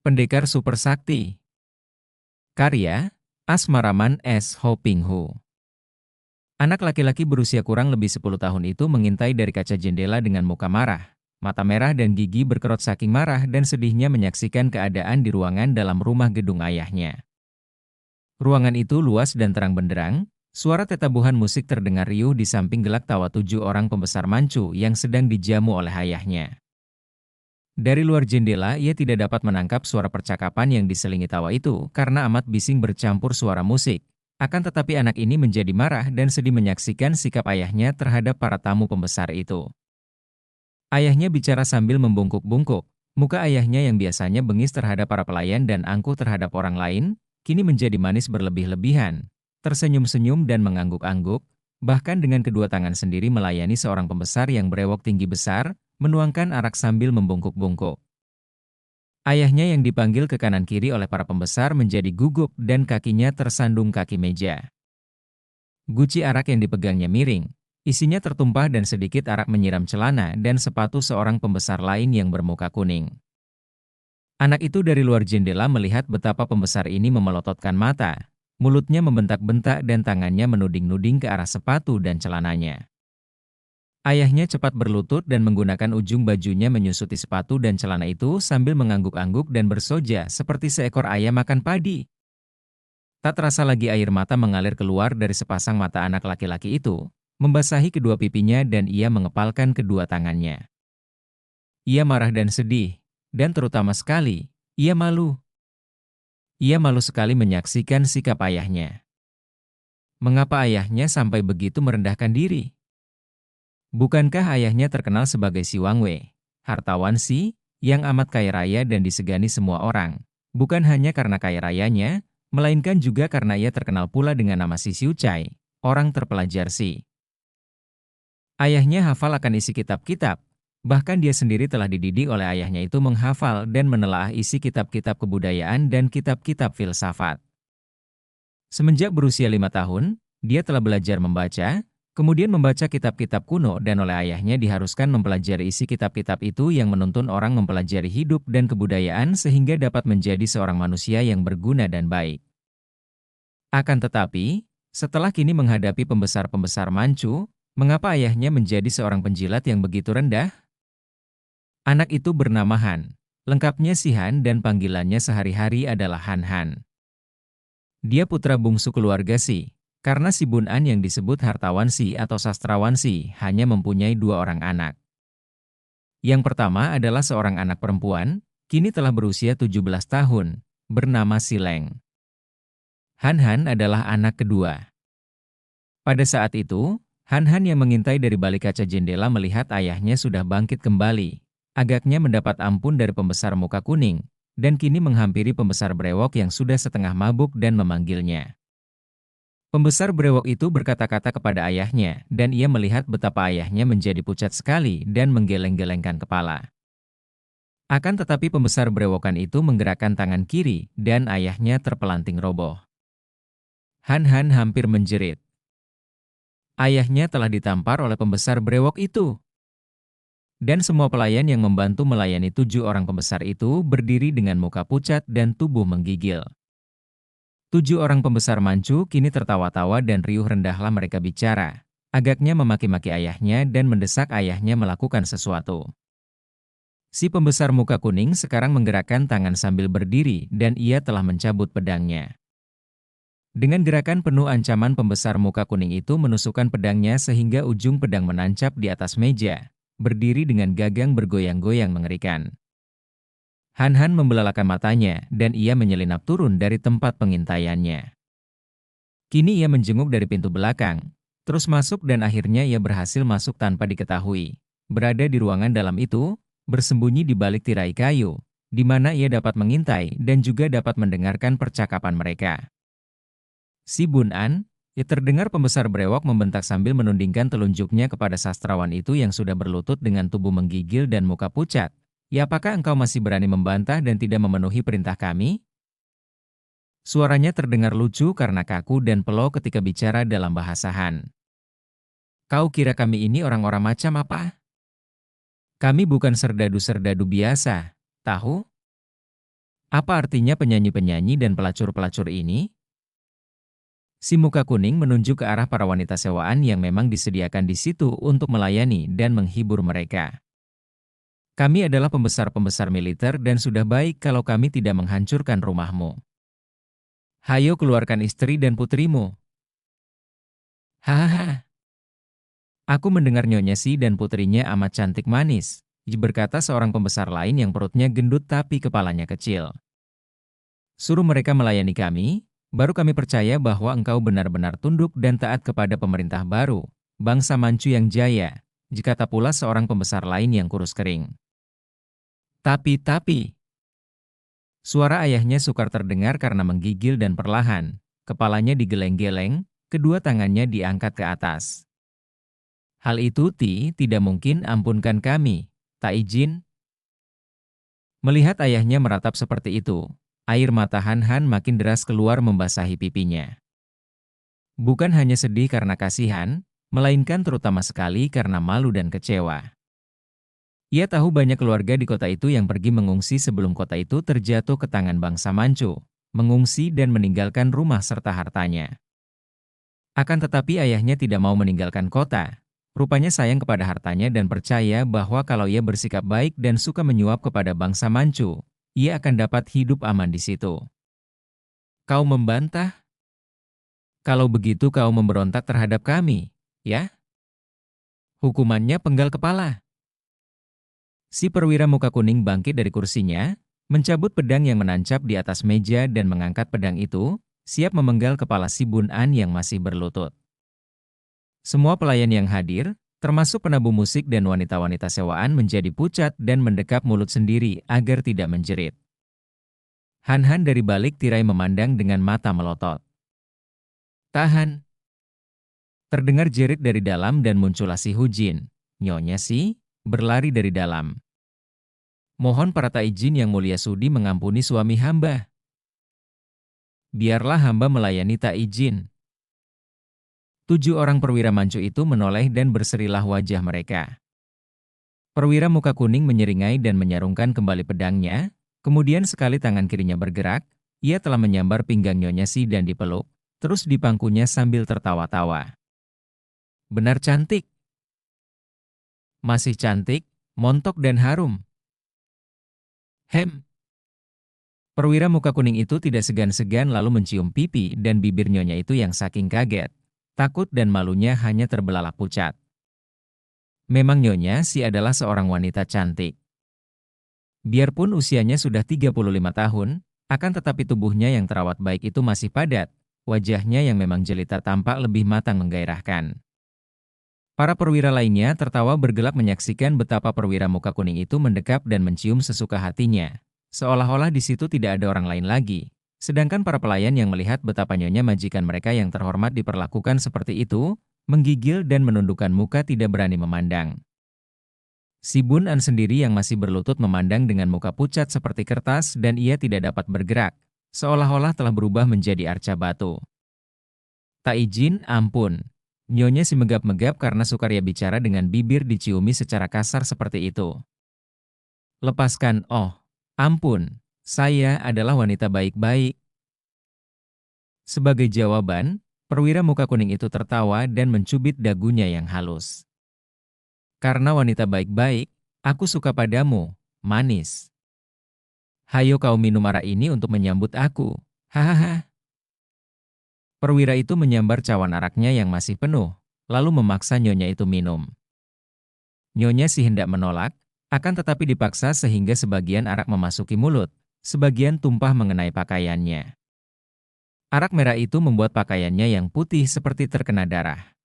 Pendekar Super Sakti. Karya, Asmaraman S. Hopinghu. Anak laki-laki berusia kurang lebih 10 tahun itu mengintai dari kaca jendela dengan muka marah. Mata merah dan gigi berkerut saking marah dan sedihnya menyaksikan keadaan di ruangan dalam rumah gedung ayahnya. Ruangan itu luas dan terang benderang, suara tetabuhan musik terdengar riuh di samping gelak tawa 7 orang pembesar mancu yang sedang dijamu oleh ayahnya. Dari luar jendela, ia tidak dapat menangkap suara percakapan yang diselingi tawa itu karena amat bising bercampur suara musik. Akan tetapi anak ini menjadi marah dan sedih menyaksikan sikap ayahnya terhadap para tamu pembesar itu. Ayahnya bicara sambil membungkuk-bungkuk. Muka ayahnya yang biasanya bengis terhadap para pelayan dan angkuh terhadap orang lain, kini menjadi manis berlebih-lebihan. Tersenyum-senyum dan mengangguk-angguk, bahkan dengan kedua tangan sendiri melayani seorang pembesar yang berewok tinggi besar, menuangkan arak sambil membungkuk-bungkuk. Ayahnya yang dipanggil ke kanan kiri oleh para pembesar menjadi gugup dan kakinya tersandung kaki meja. Guci arak yang dipegangnya miring. Isinya tertumpah dan sedikit arak menyiram celana dan sepatu seorang pembesar lain yang bermuka kuning. Anak itu dari luar jendela melihat betapa pembesar ini memelototkan mata. Mulutnya membentak-bentak dan tangannya menuding-nuding ke arah sepatu dan celananya. Ayahnya cepat berlutut dan menggunakan ujung bajunya menyusuti sepatu dan celana itu sambil mengangguk-angguk dan bersoja seperti seekor ayam makan padi. Tak terasa lagi air mata mengalir keluar dari sepasang mata anak laki-laki itu, membasahi kedua pipinya dan ia mengepalkan kedua tangannya. Ia marah dan sedih, dan terutama sekali, ia malu. Ia malu sekali menyaksikan sikap ayahnya. Mengapa ayahnya sampai begitu merendahkan diri? Bukankah ayahnya terkenal sebagai si Wangwei, hartawan si, yang amat kaya raya dan disegani semua orang, bukan hanya karena kaya rayanya, melainkan juga karena ia terkenal pula dengan nama si Xiucai, orang terpelajar si. Ayahnya hafal akan isi kitab-kitab, bahkan dia sendiri telah dididik oleh ayahnya itu menghafal dan menelaah isi kitab-kitab kebudayaan dan kitab-kitab filsafat. Semenjak berusia 5 tahun, dia telah belajar membaca, kemudian membaca kitab-kitab kuno dan oleh ayahnya diharuskan mempelajari isi kitab-kitab itu yang menuntun orang mempelajari hidup dan kebudayaan sehingga dapat menjadi seorang manusia yang berguna dan baik. Akan tetapi, setelah kini menghadapi pembesar-pembesar Manchu, mengapa ayahnya menjadi seorang penjilat yang begitu rendah? Anak itu bernama Han. Lengkapnya si Han dan panggilannya sehari-hari adalah Han Han. Dia putra bungsu keluarga Si. Karena si Bun An yang disebut hartawan Si atau sastrawan Si hanya mempunyai 2 orang anak. Yang pertama adalah seorang anak perempuan, kini telah berusia 17 tahun, bernama Si Leng. Han Han adalah anak kedua. Pada saat itu, Han Han yang mengintai dari balik kaca jendela melihat ayahnya sudah bangkit kembali. Agaknya mendapat ampun dari pembesar muka kuning, dan kini menghampiri pembesar brewok yang sudah setengah mabuk dan memanggilnya. Pembesar brewok itu berkata-kata kepada ayahnya, dan ia melihat betapa ayahnya menjadi pucat sekali dan menggeleng-gelengkan kepala. Akan tetapi pembesar brewokan itu menggerakkan tangan kiri, dan ayahnya terpelanting roboh. Han Han hampir menjerit. Ayahnya telah ditampar oleh pembesar brewok itu. Dan semua pelayan yang membantu melayani 7 orang pembesar itu berdiri dengan muka pucat dan tubuh menggigil. 7 orang pembesar Manchu kini tertawa-tawa dan riuh rendahlah mereka bicara. Agaknya memaki-maki ayahnya dan mendesak ayahnya melakukan sesuatu. Si pembesar muka kuning sekarang menggerakkan tangan sambil berdiri dan ia telah mencabut pedangnya. Dengan gerakan penuh ancaman pembesar muka kuning itu menusukkan pedangnya sehingga ujung pedang menancap di atas meja, berdiri dengan gagang bergoyang-goyang mengerikan. Han Han membelalakan matanya dan ia menyelinap turun dari tempat pengintaiannya. Kini ia menjenguk dari pintu belakang, terus masuk dan akhirnya ia berhasil masuk tanpa diketahui. Berada di ruangan dalam itu, bersembunyi di balik tirai kayu, di mana ia dapat mengintai dan juga dapat mendengarkan percakapan mereka. Si Bun An, ia terdengar pembesar brewok membentak sambil menundingkan telunjuknya kepada sastrawan itu yang sudah berlutut dengan tubuh menggigil dan muka pucat. Ya, apakah engkau masih berani membantah dan tidak memenuhi perintah kami? Suaranya terdengar lucu karena kaku dan pelau ketika bicara dalam bahasa Han. Kau kira kami ini orang-orang macam apa? Kami bukan serdadu-serdadu biasa, tahu? Apa artinya penyanyi-penyanyi dan pelacur-pelacur ini? Si muka kuning menunjuk ke arah para wanita sewaan yang memang disediakan di situ untuk melayani dan menghibur mereka. Kami adalah pembesar-pembesar militer dan sudah baik kalau kami tidak menghancurkan rumahmu. Hayo keluarkan istri dan putrimu. Hahaha. Aku mendengar Nyonya Si dan putrinya amat cantik manis, berkata seorang pembesar lain yang perutnya gendut tapi kepalanya kecil. Suruh mereka melayani kami, baru kami percaya bahwa engkau benar-benar tunduk dan taat kepada pemerintah baru, bangsa Manchu yang jaya, dikata pula seorang pembesar lain yang kurus kering. Tapi, suara ayahnya sukar terdengar karena menggigil dan perlahan, kepalanya digeleng-geleng, kedua tangannya diangkat ke atas. Hal itu tidak mungkin, ampunkan kami, tak izin. Melihat ayahnya meratap seperti itu, air mata Han Han makin deras keluar membasahi pipinya. Bukan hanya sedih karena kasihan, melainkan terutama sekali karena malu dan kecewa. Ia tahu banyak keluarga di kota itu yang pergi mengungsi sebelum kota itu terjatuh ke tangan bangsa Manchu, mengungsi dan meninggalkan rumah serta hartanya. Akan tetapi ayahnya tidak mau meninggalkan kota. Rupanya sayang kepada hartanya dan percaya bahwa kalau ia bersikap baik dan suka menyuap kepada bangsa Manchu, ia akan dapat hidup aman di situ. Kau membantah? Kalau begitu kau memberontak terhadap kami, ya? Hukumannya penggal kepala. Si perwira muka kuning bangkit dari kursinya, mencabut pedang yang menancap di atas meja dan mengangkat pedang itu, siap memenggal kepala si Bun An yang masih berlutut. Semua pelayan yang hadir, termasuk penabuh musik dan wanita-wanita sewaan menjadi pucat dan mendekap mulut sendiri agar tidak menjerit. Han Han dari balik tirai memandang dengan mata melotot. Tahan! Terdengar jerit dari dalam dan muncullah si Hujin. Nyonya Si berlari dari dalam. Mohon para taijin yang mulia sudi mengampuni suami hamba. Biarlah hamba melayani taijin. 7 orang perwira Manchu itu menoleh dan berserilah wajah mereka. Perwira muka kuning menyeringai dan menyarungkan kembali pedangnya, kemudian sekali tangan kirinya bergerak, ia telah menyambar pinggang Nyonya Si dan dipeluk, terus dipangkunya sambil tertawa-tawa. Benar cantik. Masih cantik, montok dan harum. Hem. Perwira muka kuning itu tidak segan-segan lalu mencium pipi dan bibir Nyonya itu yang saking kaget, takut dan malunya hanya terbelalak pucat. Memang Nyonya Si adalah seorang wanita cantik. Biarpun usianya sudah 35 tahun, akan tetapi tubuhnya yang terawat baik itu masih padat, wajahnya yang memang jelita tampak lebih matang menggairahkan. Para perwira lainnya tertawa bergelak menyaksikan betapa perwira muka kuning itu mendekap dan mencium sesuka hatinya. Seolah-olah di situ tidak ada orang lain lagi. Sedangkan para pelayan yang melihat betapa Nyonya majikan mereka yang terhormat diperlakukan seperti itu, menggigil dan menundukkan muka tidak berani memandang. Si Bun An sendiri yang masih berlutut memandang dengan muka pucat seperti kertas dan ia tidak dapat bergerak, seolah-olah telah berubah menjadi arca batu. Tak izin, ampun. Nyonya Si megap-megap karena sukaria bicara dengan bibir diciumi secara kasar seperti itu. Lepaskan, oh, ampun, saya adalah wanita baik-baik. Sebagai jawaban, perwira muka kuning itu tertawa dan mencubit dagunya yang halus. Karena wanita baik-baik, aku suka padamu, manis. Hayo kau minum arak ini untuk menyambut aku. Hahaha. Perwira itu menyambar cawan araknya yang masih penuh, lalu memaksa Nyonya itu minum. Nyonya Si hendak menolak, akan tetapi dipaksa sehingga sebagian arak memasuki mulut, sebagian tumpah mengenai pakaiannya. Arak merah itu membuat pakaiannya yang putih seperti terkena darah.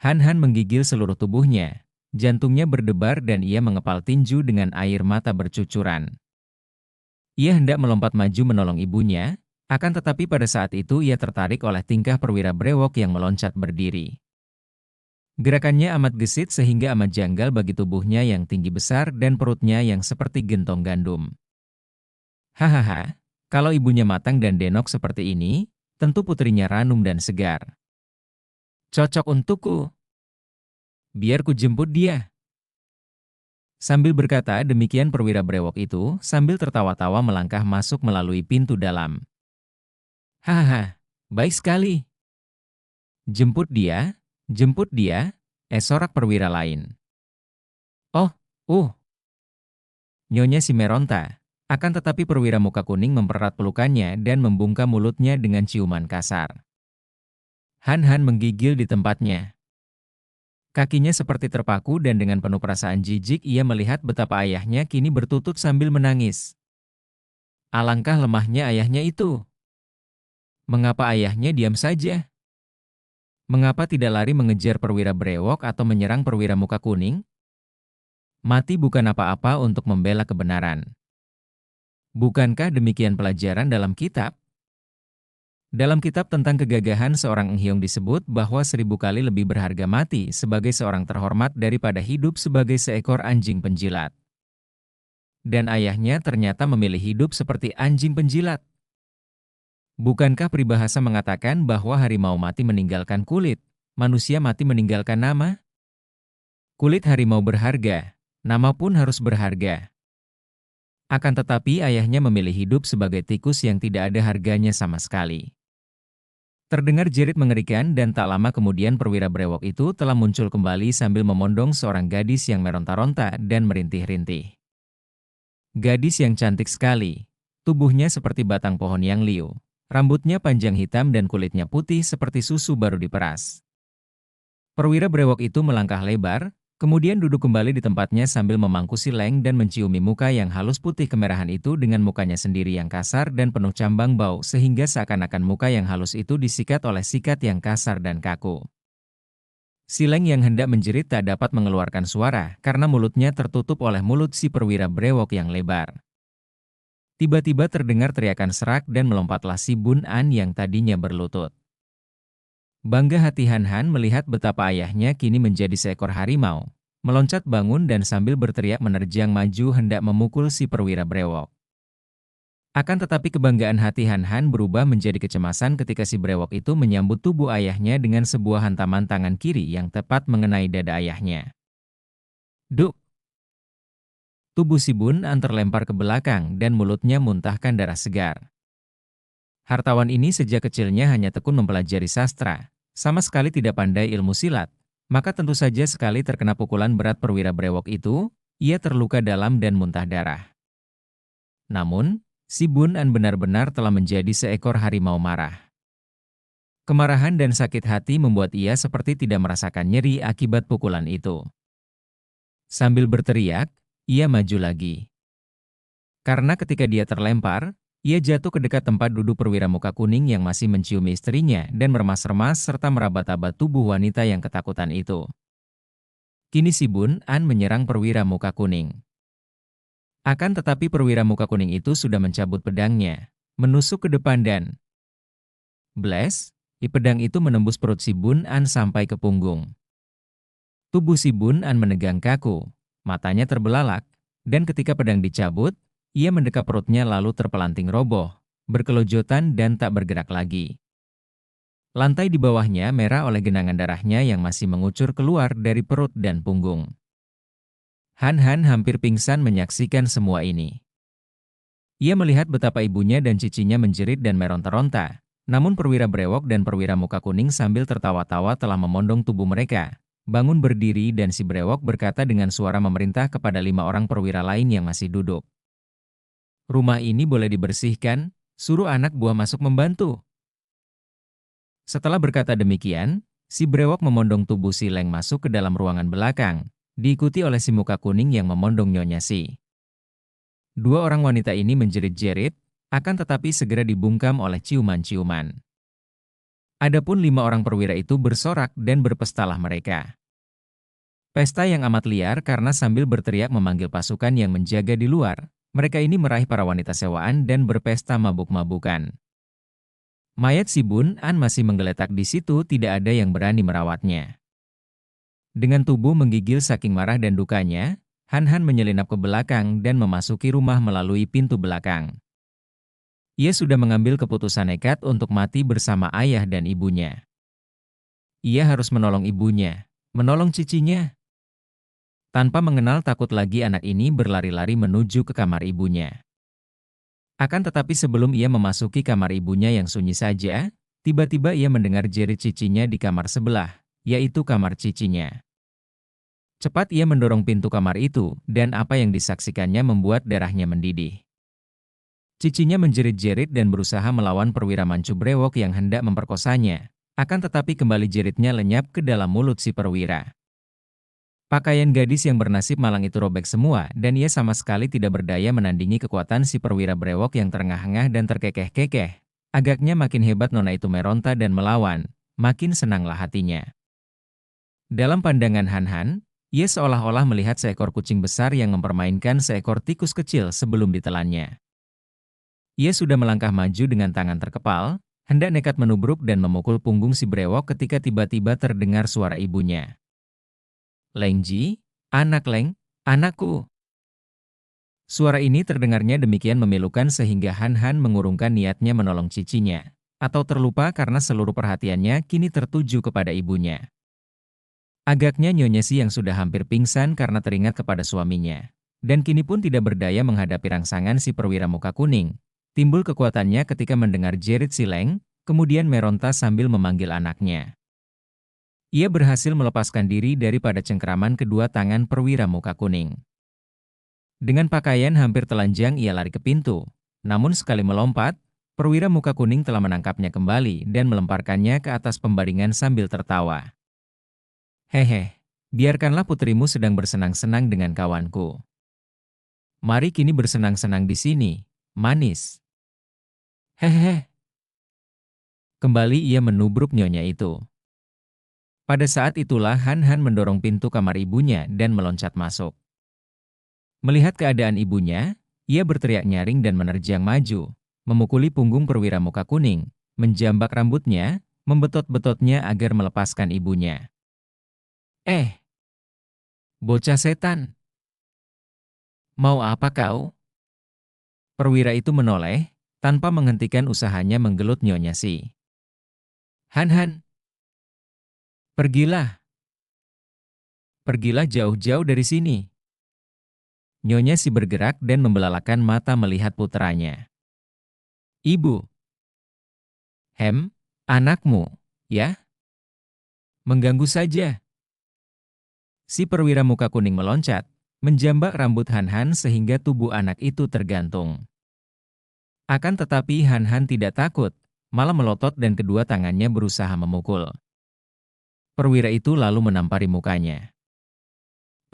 Han Han menggigil seluruh tubuhnya, jantungnya berdebar dan ia mengepal tinju dengan air mata bercucuran. Ia hendak melompat maju menolong ibunya, akan tetapi pada saat itu ia tertarik oleh tingkah perwira brewok yang meloncat berdiri. Gerakannya amat gesit sehingga amat janggal bagi tubuhnya yang tinggi besar dan perutnya yang seperti gentong gandum. Hahaha, kalau ibunya matang dan denok seperti ini, tentu putrinya ranum dan segar. Cocok untukku. Biar ku jemput dia. Sambil berkata demikian perwira brewok itu sambil tertawa-tawa melangkah masuk melalui pintu dalam. Hahaha, baik sekali. Jemput dia, sorak perwira lain. Oh, nyonya si Meronta. Akan tetapi perwira muka kuning mempererat pelukannya dan membungkam mulutnya dengan ciuman kasar. Han menggigil di tempatnya. Kakinya seperti terpaku dan dengan penuh perasaan jijik ia melihat betapa ayahnya kini berlutut sambil menangis. Alangkah lemahnya ayahnya itu. Mengapa ayahnya diam saja? Mengapa tidak lari mengejar perwira brewok atau menyerang perwira muka kuning? Mati bukan apa-apa untuk membela kebenaran. Bukankah demikian pelajaran dalam kitab? Dalam kitab tentang kegagahan seorang Eng Hyong disebut bahwa 1000 kali lebih berharga mati sebagai seorang terhormat daripada hidup sebagai seekor anjing penjilat. Dan ayahnya ternyata memilih hidup seperti anjing penjilat. Bukankah peribahasa mengatakan bahwa harimau mati meninggalkan kulit, manusia mati meninggalkan nama? Kulit harimau berharga, nama pun harus berharga. Akan tetapi ayahnya memilih hidup sebagai tikus yang tidak ada harganya sama sekali. Terdengar jerit mengerikan dan tak lama kemudian perwira brewok itu telah muncul kembali sambil memondong seorang gadis yang meronta-ronta dan merintih-rintih. Gadis yang cantik sekali, tubuhnya seperti batang pohon yang liu. Rambutnya panjang hitam dan kulitnya putih seperti susu baru diperas. Perwira brewok itu melangkah lebar, kemudian duduk kembali di tempatnya sambil memangku sileng dan menciumi muka yang halus putih kemerahan itu dengan mukanya sendiri yang kasar dan penuh cambang bau sehingga seakan-akan muka yang halus itu disikat oleh sikat yang kasar dan kaku. Sileng yang hendak menjerit tak dapat mengeluarkan suara karena mulutnya tertutup oleh mulut si perwira brewok yang lebar. Tiba-tiba terdengar teriakan serak dan melompatlah si Bun An yang tadinya berlutut. Bangga hati Han melihat betapa ayahnya kini menjadi seekor harimau, meloncat bangun dan sambil berteriak menerjang maju hendak memukul si perwira brewok. Akan tetapi kebanggaan hati Han berubah menjadi kecemasan ketika si brewok itu menyambut tubuh ayahnya dengan sebuah hantaman tangan kiri yang tepat mengenai dada ayahnya. Duk! Tubuh si Bun An terlempar ke belakang dan mulutnya muntahkan darah segar. Hartawan ini sejak kecilnya hanya tekun mempelajari sastra, sama sekali tidak pandai ilmu silat, maka tentu saja sekali terkena pukulan berat perwira brewok itu, ia terluka dalam dan muntah darah. Namun, si Bun An benar-benar telah menjadi seekor harimau marah. Kemarahan dan sakit hati membuat ia seperti tidak merasakan nyeri akibat pukulan itu. Sambil berteriak, ia maju lagi. Karena ketika dia terlempar, ia jatuh ke dekat tempat duduk perwira muka kuning yang masih menciumi istrinya dan meremas-remas serta meraba-raba tubuh wanita yang ketakutan itu. Kini si Bun An menyerang perwira muka kuning. Akan tetapi perwira muka kuning itu sudah mencabut pedangnya, menusuk ke depan dan bles, pedang itu menembus perut si Bun An sampai ke punggung. Tubuh si Bun An menegang kaku, matanya terbelalak, dan ketika pedang dicabut, ia mendekap perutnya lalu terpelanting roboh, berkelojotan dan tak bergerak lagi. Lantai di bawahnya merah oleh genangan darahnya yang masih mengucur keluar dari perut dan punggung. Han hampir pingsan menyaksikan semua ini. Ia melihat betapa ibunya dan cicinya menjerit dan meronta-ronta, namun perwira brewok dan perwira muka kuning sambil tertawa-tawa telah memondong tubuh mereka. Bangun berdiri dan si brewok berkata dengan suara memerintah kepada 5 orang perwira lain yang masih duduk. Rumah ini boleh dibersihkan, suruh anak buah masuk membantu. Setelah berkata demikian, si brewok memondong tubuh si Leng masuk ke dalam ruangan belakang, diikuti oleh si muka kuning yang memondong nyonya si. 2 orang wanita ini menjerit-jerit, akan tetapi segera dibungkam oleh ciuman-ciuman. Adapun 5 orang perwira itu bersorak dan berpestalah mereka. Pesta yang amat liar karena sambil berteriak memanggil pasukan yang menjaga di luar, mereka ini meraih para wanita sewaan dan berpesta mabuk-mabukan. Mayat si Bun An masih menggeletak di situ, tidak ada yang berani merawatnya. Dengan tubuh menggigil saking marah dan dukanya, Han menyelinap ke belakang dan memasuki rumah melalui pintu belakang. Ia sudah mengambil keputusan nekat untuk mati bersama ayah dan ibunya. Ia harus menolong ibunya, menolong cicinya. Tanpa mengenal takut lagi anak ini berlari-lari menuju ke kamar ibunya. Akan tetapi sebelum ia memasuki kamar ibunya yang sunyi saja, tiba-tiba ia mendengar jerit cicinya di kamar sebelah, yaitu kamar cicinya. Cepat ia mendorong pintu kamar itu, dan apa yang disaksikannya membuat darahnya mendidih. Cicinya menjerit-jerit dan berusaha melawan perwira mancu brewok yang hendak memperkosanya, akan tetapi kembali jeritnya lenyap ke dalam mulut si perwira. Pakaian gadis yang bernasib malang itu robek semua dan ia sama sekali tidak berdaya menandingi kekuatan si perwira brewok yang terengah-engah dan terkekeh-kekeh. Agaknya makin hebat nona itu meronta dan melawan, makin senanglah hatinya. Dalam pandangan Han, ia seolah-olah melihat seekor kucing besar yang mempermainkan seekor tikus kecil sebelum ditelannya. Ia sudah melangkah maju dengan tangan terkepal, hendak nekat menubruk dan memukul punggung si brewok ketika tiba-tiba terdengar suara ibunya. "Lengji, anak Leng, anakku." Suara ini terdengarnya demikian memilukan sehingga Han mengurungkan niatnya menolong cicinya, atau terlupa karena seluruh perhatiannya kini tertuju kepada ibunya. Agaknya Nyonya Si yang sudah hampir pingsan karena teringat kepada suaminya, dan kini pun tidak berdaya menghadapi rangsangan si perwira muka kuning. Timbul kekuatannya ketika mendengar jerit si Leng, kemudian meronta sambil memanggil anaknya. Ia berhasil melepaskan diri daripada cengkeraman kedua tangan perwira muka kuning. Dengan pakaian hampir telanjang ia lari ke pintu. Namun sekali melompat, perwira muka kuning telah menangkapnya kembali dan melemparkannya ke atas pembaringan sambil tertawa. "Hehe, biarkanlah putrimu sedang bersenang-senang dengan kawanku. Mari kini bersenang-senang di sini, manis." Hehehe. Kembali ia menubruk nyonya itu. Pada saat itulah Han mendorong pintu kamar ibunya dan meloncat masuk. Melihat keadaan ibunya, ia berteriak nyaring dan menerjang maju, memukuli punggung perwira muka kuning, menjambak rambutnya, membetot-betotnya agar melepaskan ibunya. "Eh, bocah setan! Mau apa kau?" Perwira itu menoleh, tanpa menghentikan usahanya menggelut Nyonya Si. Han, pergilah! Pergilah jauh-jauh dari sini." Nyonya Si bergerak dan membelalakan mata melihat puteranya. "Ibu." Anakmu, ya? Mengganggu saja." Si perwira muka kuning meloncat, menjambak rambut Han sehingga tubuh anak itu tergantung. Akan tetapi Han tidak takut, malah melotot dan kedua tangannya berusaha memukul. Perwira itu lalu menampari mukanya.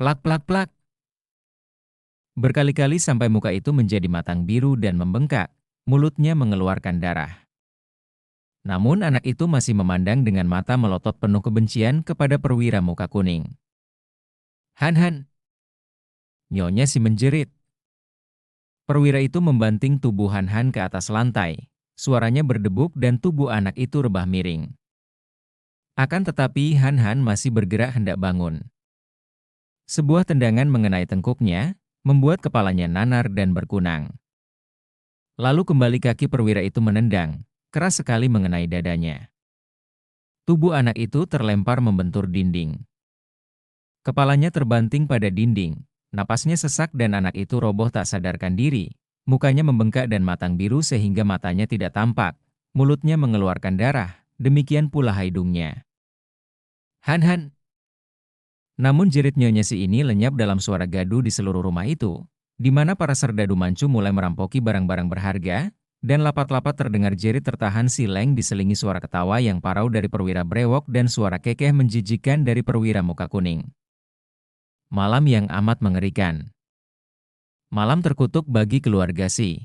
Plak plak plak. Berkali-kali sampai muka itu menjadi matang biru dan membengkak, mulutnya mengeluarkan darah. Namun anak itu masih memandang dengan mata melotot penuh kebencian kepada perwira muka kuning. Han, Nyonya Si menjerit. Perwira itu membanting tubuh Han ke atas lantai, suaranya berdebuk dan tubuh anak itu rebah miring. Akan tetapi Han masih bergerak hendak bangun. Sebuah tendangan mengenai tengkuknya, membuat kepalanya nanar dan berkunang. Lalu kembali kaki perwira itu menendang, keras sekali mengenai dadanya. Tubuh anak itu terlempar membentur dinding. Kepalanya terbanting pada dinding, napasnya sesak dan anak itu roboh tak sadarkan diri. Mukanya membengkak dan matang biru sehingga matanya tidak tampak, mulutnya mengeluarkan darah, demikian pula hidungnya. Han. Namun jerit Nyonya Si ini lenyap dalam suara gaduh di seluruh rumah itu, di mana para serdadu mancu mulai merampoki barang-barang berharga, dan lapat-lapat terdengar jerit tertahan si Leng diselingi suara ketawa yang parau dari perwira brewok dan suara kekeh menjijikan dari perwira muka kuning. Malam yang amat mengerikan. Malam terkutuk bagi keluarga Si.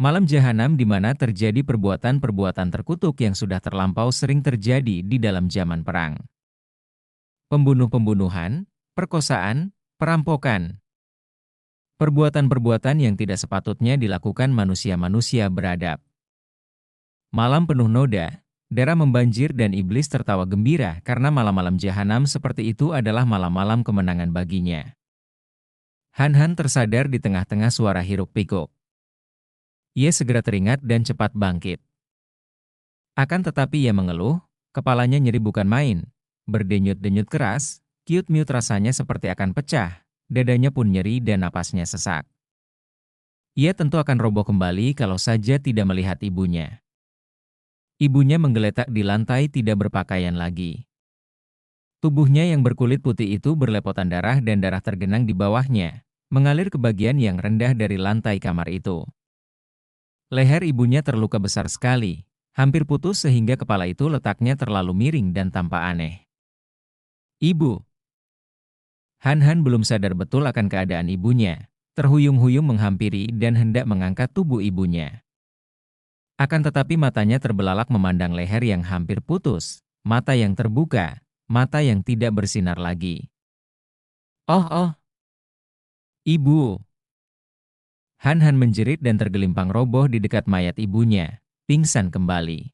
Malam jahanam di mana terjadi perbuatan-perbuatan terkutuk yang sudah terlampau sering terjadi di dalam zaman perang. Pembunuh-pembunuhan, perkosaan, perampokan. Perbuatan-perbuatan yang tidak sepatutnya dilakukan manusia-manusia beradab. Malam penuh noda, darah membanjir dan iblis tertawa gembira karena malam-malam jahanam seperti itu adalah malam-malam kemenangan baginya. Han tersadar di tengah-tengah suara hiruk-pikuk. Ia segera teringat dan cepat bangkit. Akan tetapi ia mengeluh, kepalanya nyeri bukan main, berdenyut-denyut keras, Cute Mute rasanya seperti akan pecah, dadanya pun nyeri dan napasnya sesak. Ia tentu akan roboh kembali kalau saja tidak melihat ibunya. Ibunya menggeletak di lantai tidak berpakaian lagi. Tubuhnya yang berkulit putih itu berlepotan darah dan darah tergenang di bawahnya, mengalir ke bagian yang rendah dari lantai kamar itu. Leher ibunya terluka besar sekali, hampir putus sehingga kepala itu letaknya terlalu miring dan tampak aneh. Ibu. Han belum sadar betul akan keadaan ibunya, terhuyung-huyung menghampiri dan hendak mengangkat tubuh ibunya. Akan tetapi matanya terbelalak memandang leher yang hampir putus, mata yang terbuka, mata yang tidak bersinar lagi. Oh oh, ibu! Han menjerit dan tergelimpang roboh di dekat mayat ibunya, pingsan kembali.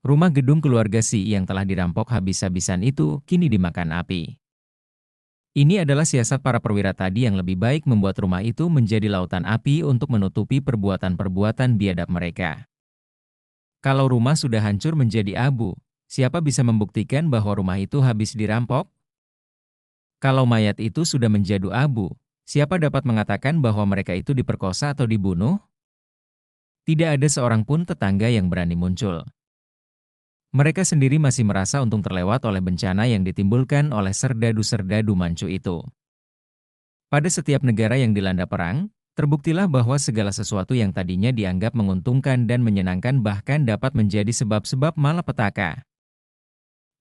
Rumah gedung keluarga Si yang telah dirampok habis-habisan itu kini dimakan api. Ini adalah siasat para perwira tadi yang lebih baik membuat rumah itu menjadi lautan api untuk menutupi perbuatan-perbuatan biadab mereka. Kalau rumah sudah hancur menjadi abu, siapa bisa membuktikan bahwa rumah itu habis dirampok? Kalau mayat itu sudah menjadi abu, siapa dapat mengatakan bahwa mereka itu diperkosa atau dibunuh? Tidak ada seorang pun tetangga yang berani muncul. Mereka sendiri masih merasa untung terlewat oleh bencana yang ditimbulkan oleh serdadu-serdadu Manchu itu. Pada setiap negara yang dilanda perang, terbuktilah bahwa segala sesuatu yang tadinya dianggap menguntungkan dan menyenangkan bahkan dapat menjadi sebab-sebab malapetaka.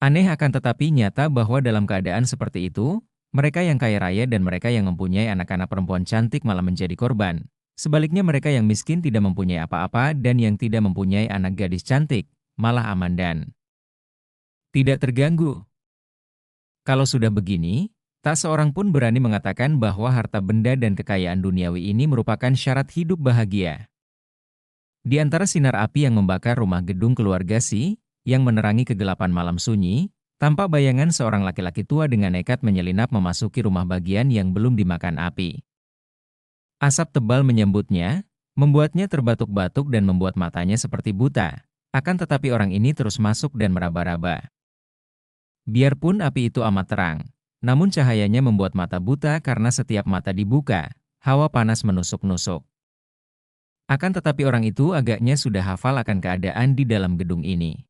Aneh akan tetapi nyata bahwa dalam keadaan seperti itu, mereka yang kaya raya dan mereka yang mempunyai anak-anak perempuan cantik malah menjadi korban. Sebaliknya mereka yang miskin tidak mempunyai apa-apa dan yang tidak mempunyai anak gadis cantik, malah aman dan tidak terganggu. Kalau sudah begini, tak seorang pun berani mengatakan bahwa harta benda dan kekayaan duniawi ini merupakan syarat hidup bahagia. Di antara sinar api yang membakar rumah gedung keluarga Si, yang menerangi kegelapan malam sunyi, tampak bayangan seorang laki-laki tua dengan nekat menyelinap memasuki rumah bagian yang belum dimakan api. Asap tebal menyambutnya, membuatnya terbatuk-batuk dan membuat matanya seperti buta. Akan tetapi orang ini terus masuk dan meraba-raba. Biarpun api itu amat terang, namun cahayanya membuat mata buta karena setiap mata dibuka, hawa panas menusuk-nusuk. Akan tetapi orang itu agaknya sudah hafal akan keadaan di dalam gedung ini.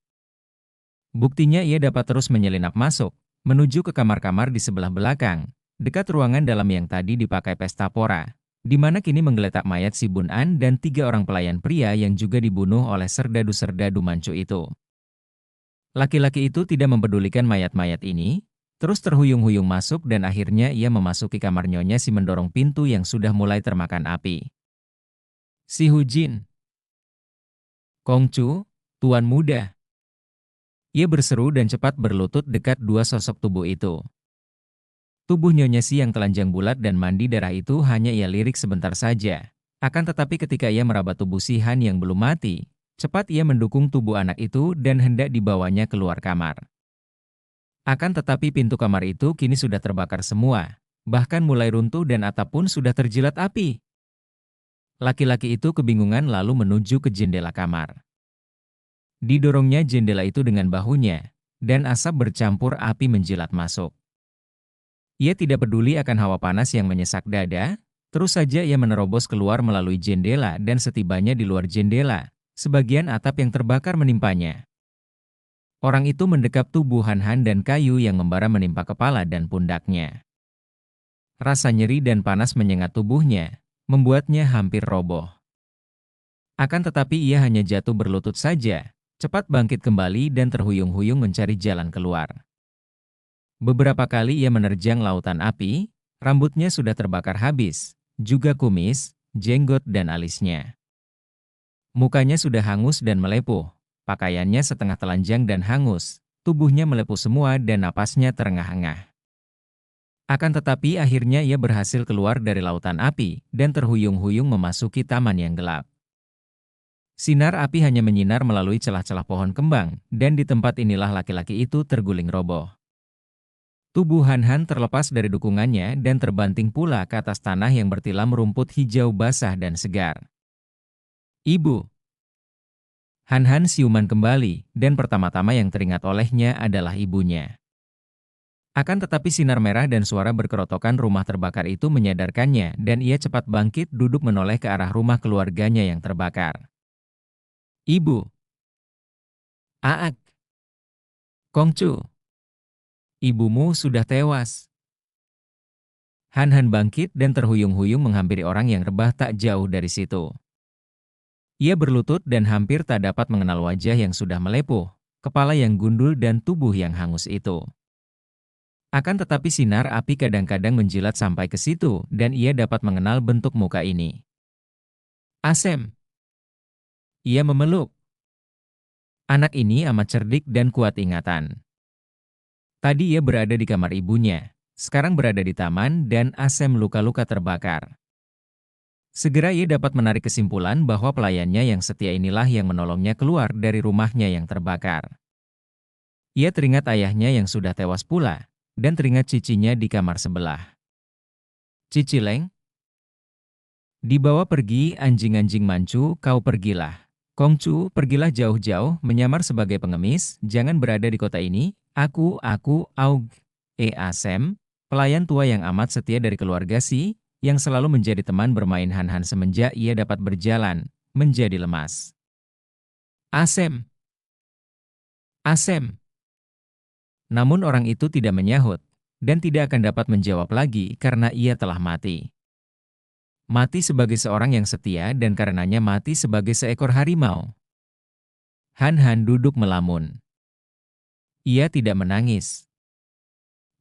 Buktinya ia dapat terus menyelinap masuk, menuju ke kamar-kamar di sebelah belakang, dekat ruangan dalam yang tadi dipakai pesta pora, di mana kini menggeletak mayat si Bun An dan 3 orang pelayan pria yang juga dibunuh oleh serdadu-serdadu Manchu itu. Laki-laki itu tidak mempedulikan mayat-mayat ini, terus terhuyung-huyung masuk dan akhirnya ia memasuki kamar Nyonya Si mendorong pintu yang sudah mulai termakan api. Si Hujin. Kongcu, tuan muda. Ia berseru dan cepat berlutut dekat dua sosok tubuh itu. Tubuh Nyonya Si yang telanjang bulat dan mandi darah itu hanya ia lirik sebentar saja. Akan tetapi ketika ia meraba tubuh Si Han yang belum mati, cepat ia mendukung tubuh anak itu dan hendak dibawanya keluar kamar. Akan tetapi pintu kamar itu kini sudah terbakar semua, bahkan mulai runtuh dan atap pun sudah terjilat api. Laki-laki itu kebingungan lalu menuju ke jendela kamar. Didorongnya jendela itu dengan bahunya, dan asap bercampur api menjilat masuk. Ia tidak peduli akan hawa panas yang menyesak dada, terus saja ia menerobos keluar melalui jendela dan setibanya di luar jendela, sebagian atap yang terbakar menimpanya. Orang itu mendekap tubuh Han dan kayu yang membara menimpa kepala dan pundaknya. Rasa nyeri dan panas menyengat tubuhnya, membuatnya hampir roboh. Akan tetapi ia hanya jatuh berlutut saja, cepat bangkit kembali dan terhuyung-huyung mencari jalan keluar. Beberapa kali ia menerjang lautan api, rambutnya sudah terbakar habis, juga kumis, jenggot dan alisnya. Mukanya sudah hangus dan melepuh, pakaiannya setengah telanjang dan hangus, tubuhnya melepuh semua dan napasnya terengah-engah. Akan tetapi akhirnya ia berhasil keluar dari lautan api dan terhuyung-huyung memasuki taman yang gelap. Sinar api hanya menyinar melalui celah-celah pohon kembang, dan di tempat inilah laki-laki itu terguling roboh. Tubuh Han terlepas dari dukungannya dan terbanting pula ke atas tanah yang bertilam rumput hijau basah dan segar. Ibu. Han siuman kembali, dan pertama-tama yang teringat olehnya adalah ibunya. Akan tetapi sinar merah dan suara berkerotokan rumah terbakar itu menyadarkannya dan ia cepat bangkit duduk menoleh ke arah rumah keluarganya yang terbakar. Ibu, Aak, Kongcu, ibumu sudah tewas. Han Han bangkit dan terhuyung-huyung menghampiri orang yang rebah tak jauh dari situ. Ia berlutut dan hampir tak dapat mengenal wajah yang sudah melepuh, kepala yang gundul dan tubuh yang hangus itu. Akan tetapi sinar api kadang-kadang menjilat sampai ke situ dan ia dapat mengenal bentuk muka ini. Asem. Ia memeluk. Anak ini amat cerdik dan kuat ingatan. Tadi ia berada di kamar ibunya, sekarang berada di taman dan Asem luka-luka terbakar. Segera ia dapat menarik kesimpulan bahwa pelayannya yang setia inilah yang menolongnya keluar dari rumahnya yang terbakar. Ia teringat ayahnya yang sudah tewas pula, dan teringat cicinya di kamar sebelah. Cicileng, dibawa pergi anjing-anjing mancu, kau pergilah. Kongcu, pergilah jauh-jauh, menyamar sebagai pengemis, jangan berada di kota ini, aku, Aug, Asem, pelayan tua yang amat setia dari keluarga Si, yang selalu menjadi teman bermain Han Han semenjak ia dapat berjalan, menjadi lemas. Asem, Asem. Namun orang itu tidak menyahut, dan tidak akan dapat menjawab lagi karena ia telah mati. Mati sebagai seorang yang setia dan karenanya mati sebagai seekor harimau. Han Han duduk melamun. Ia tidak menangis.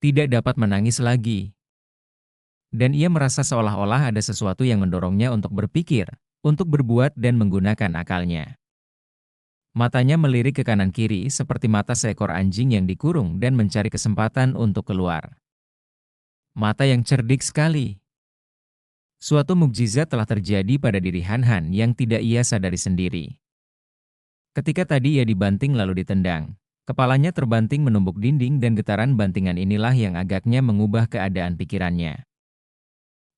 Tidak dapat menangis lagi. Dan ia merasa seolah-olah ada sesuatu yang mendorongnya untuk berpikir, untuk berbuat dan menggunakan akalnya. Matanya melirik ke kanan-kiri seperti mata seekor anjing yang dikurung dan mencari kesempatan untuk keluar. Mata yang cerdik sekali. Suatu mukjizat telah terjadi pada diri Han Han yang tidak ia sadari sendiri. Ketika tadi ia dibanting lalu ditendang, kepalanya terbanting menumbuk dinding dan getaran bantingan inilah yang agaknya mengubah keadaan pikirannya.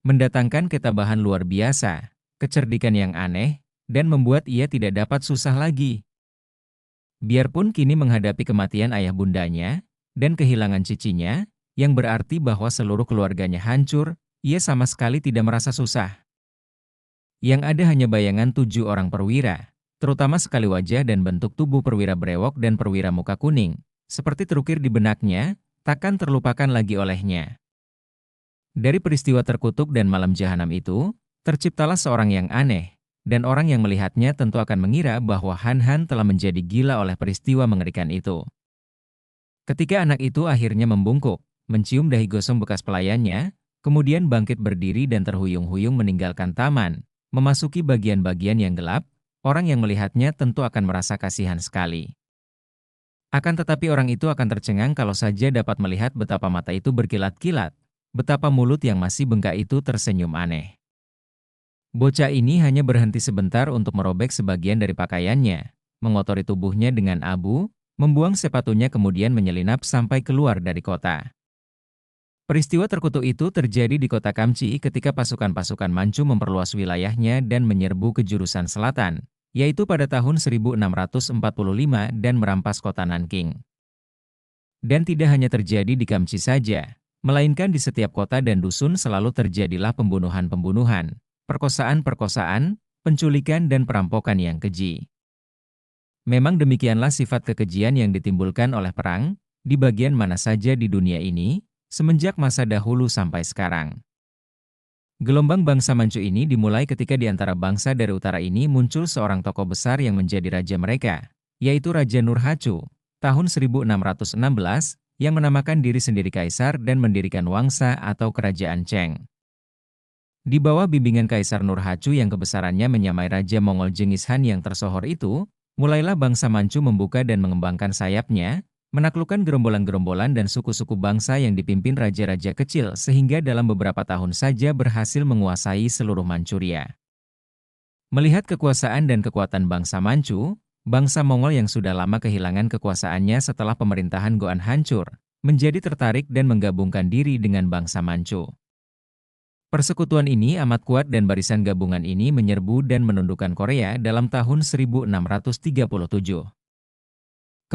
Mendatangkan ketabahan luar biasa, kecerdikan yang aneh, dan membuat ia tidak dapat susah lagi. Biarpun kini menghadapi kematian ayah bundanya, dan kehilangan cicinya, yang berarti bahwa seluruh keluarganya hancur, ia sama sekali tidak merasa susah. Yang ada hanya bayangan 7 orang perwira, terutama sekali wajah dan bentuk tubuh perwira brewok dan perwira muka kuning, seperti terukir di benaknya, takkan terlupakan lagi olehnya. Dari peristiwa terkutuk dan malam jahanam itu, terciptalah seorang yang aneh, dan orang yang melihatnya tentu akan mengira bahwa Han Han telah menjadi gila oleh peristiwa mengerikan itu. Ketika anak itu akhirnya membungkuk, mencium dahi gosong bekas pelayannya, kemudian bangkit berdiri dan terhuyung-huyung meninggalkan taman, memasuki bagian-bagian yang gelap, orang yang melihatnya tentu akan merasa kasihan sekali. Akan tetapi orang itu akan tercengang kalau saja dapat melihat betapa mata itu berkilat-kilat, betapa mulut yang masih bengkak itu tersenyum aneh. Bocah ini hanya berhenti sebentar untuk merobek sebagian dari pakaiannya, mengotori tubuhnya dengan abu, membuang sepatunya kemudian menyelinap sampai keluar dari kota. Peristiwa terkutuk itu terjadi di kota Kamci ketika pasukan-pasukan Manchu memperluas wilayahnya dan menyerbu ke jurusan selatan, yaitu pada tahun 1645 dan merampas kota Nanking. Dan tidak hanya terjadi di Kamci saja, melainkan di setiap kota dan dusun selalu terjadilah pembunuhan-pembunuhan, perkosaan-perkosaan, penculikan dan perampokan yang keji. Memang demikianlah sifat kekejian yang ditimbulkan oleh perang, di bagian mana saja di dunia ini, semenjak masa dahulu sampai sekarang. Gelombang bangsa Manchu ini dimulai ketika di antara bangsa dari utara ini muncul seorang tokoh besar yang menjadi raja mereka, yaitu Raja Nurhacu, tahun 1616, yang menamakan diri sendiri kaisar dan mendirikan Wangsa atau Kerajaan Cheng. Di bawah bimbingan Kaisar Nurhacu yang kebesarannya menyamai Raja Mongol Genghis Khan yang tersohor itu, mulailah bangsa Manchu membuka dan mengembangkan sayapnya, menaklukkan gerombolan-gerombolan dan suku-suku bangsa yang dipimpin raja-raja kecil sehingga dalam beberapa tahun saja berhasil menguasai seluruh Manchuria. Melihat kekuasaan dan kekuatan bangsa Manchu, bangsa Mongol yang sudah lama kehilangan kekuasaannya setelah pemerintahan Goan hancur, menjadi tertarik dan menggabungkan diri dengan bangsa Manchu. Persekutuan ini amat kuat dan barisan gabungan ini menyerbu dan menundukkan Korea dalam tahun 1637.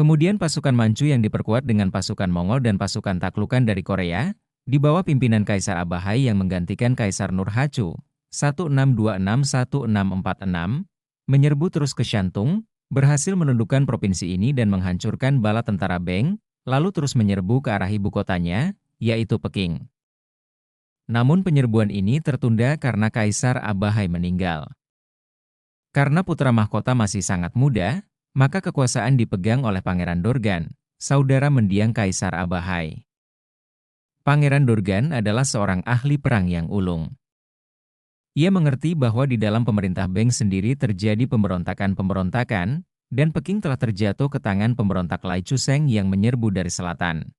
Kemudian pasukan Manchu yang diperkuat dengan pasukan Mongol dan pasukan taklukan dari Korea, di bawah pimpinan Kaisar Abahai yang menggantikan Kaisar Nurhacu, 1626-1646, menyerbu terus ke Shantung, berhasil menundukkan provinsi ini dan menghancurkan bala tentara Beng, lalu terus menyerbu ke arah ibu kotanya, yaitu Peking. Namun penyerbuan ini tertunda karena Kaisar Abahai meninggal. Karena putra mahkota masih sangat muda, maka kekuasaan dipegang oleh Pangeran Dorgan, saudara mendiang Kaisar Abahai. Pangeran Dorgan adalah seorang ahli perang yang ulung. Ia mengerti bahwa di dalam pemerintah Beng sendiri terjadi pemberontakan-pemberontakan, dan Peking telah terjatuh ke tangan pemberontak Lai Chuseng yang menyerbu dari selatan.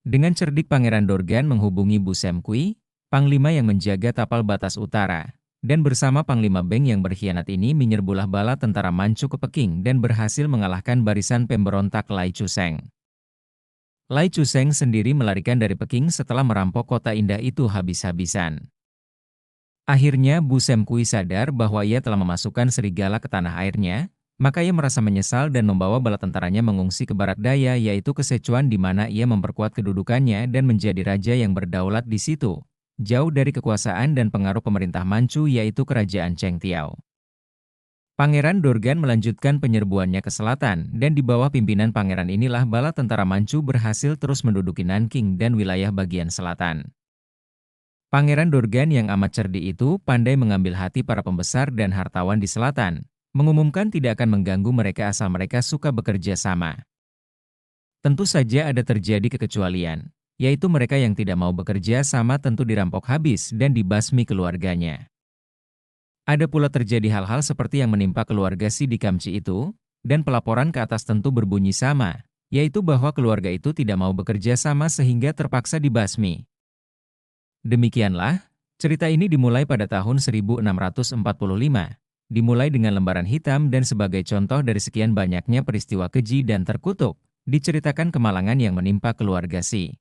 Dengan cerdik Pangeran Dorgan menghubungi Bu Sem Kui, panglima yang menjaga tapal batas utara, dan bersama Panglima Beng yang berkhianat ini menyerbulah bala tentara Manchu ke Peking dan berhasil mengalahkan barisan pemberontak Lai Chuseng. Lai Chuseng sendiri melarikan dari Peking setelah merampok kota indah itu habis-habisan. Akhirnya Bu Sem Kui sadar bahwa ia telah memasukkan serigala ke tanah airnya, maka ia merasa menyesal dan membawa bala tentaranya mengungsi ke barat daya yaitu ke Sichuan di mana ia memperkuat kedudukannya dan menjadi raja yang berdaulat di situ, jauh dari kekuasaan dan pengaruh pemerintah Manchu yaitu Kerajaan Chengtiao. Pangeran Dorgan melanjutkan penyerbuannya ke selatan dan di bawah pimpinan pangeran inilah bala tentara Manchu berhasil terus menduduki Nanking dan wilayah bagian selatan. Pangeran Dorgan yang amat cerdik itu pandai mengambil hati para pembesar dan hartawan di selatan, mengumumkan tidak akan mengganggu mereka asal mereka suka bekerja sama. Tentu saja ada terjadi kekecualian, yaitu mereka yang tidak mau bekerja sama tentu dirampok habis dan dibasmi keluarganya. Ada pula terjadi hal-hal seperti yang menimpa keluarga si Dikamci itu, dan pelaporan ke atas tentu berbunyi sama, yaitu bahwa keluarga itu tidak mau bekerja sama sehingga terpaksa dibasmi. Demikianlah, cerita ini dimulai pada tahun 1645, dimulai dengan lembaran hitam dan sebagai contoh dari sekian banyaknya peristiwa keji dan terkutuk, diceritakan kemalangan yang menimpa keluarga si.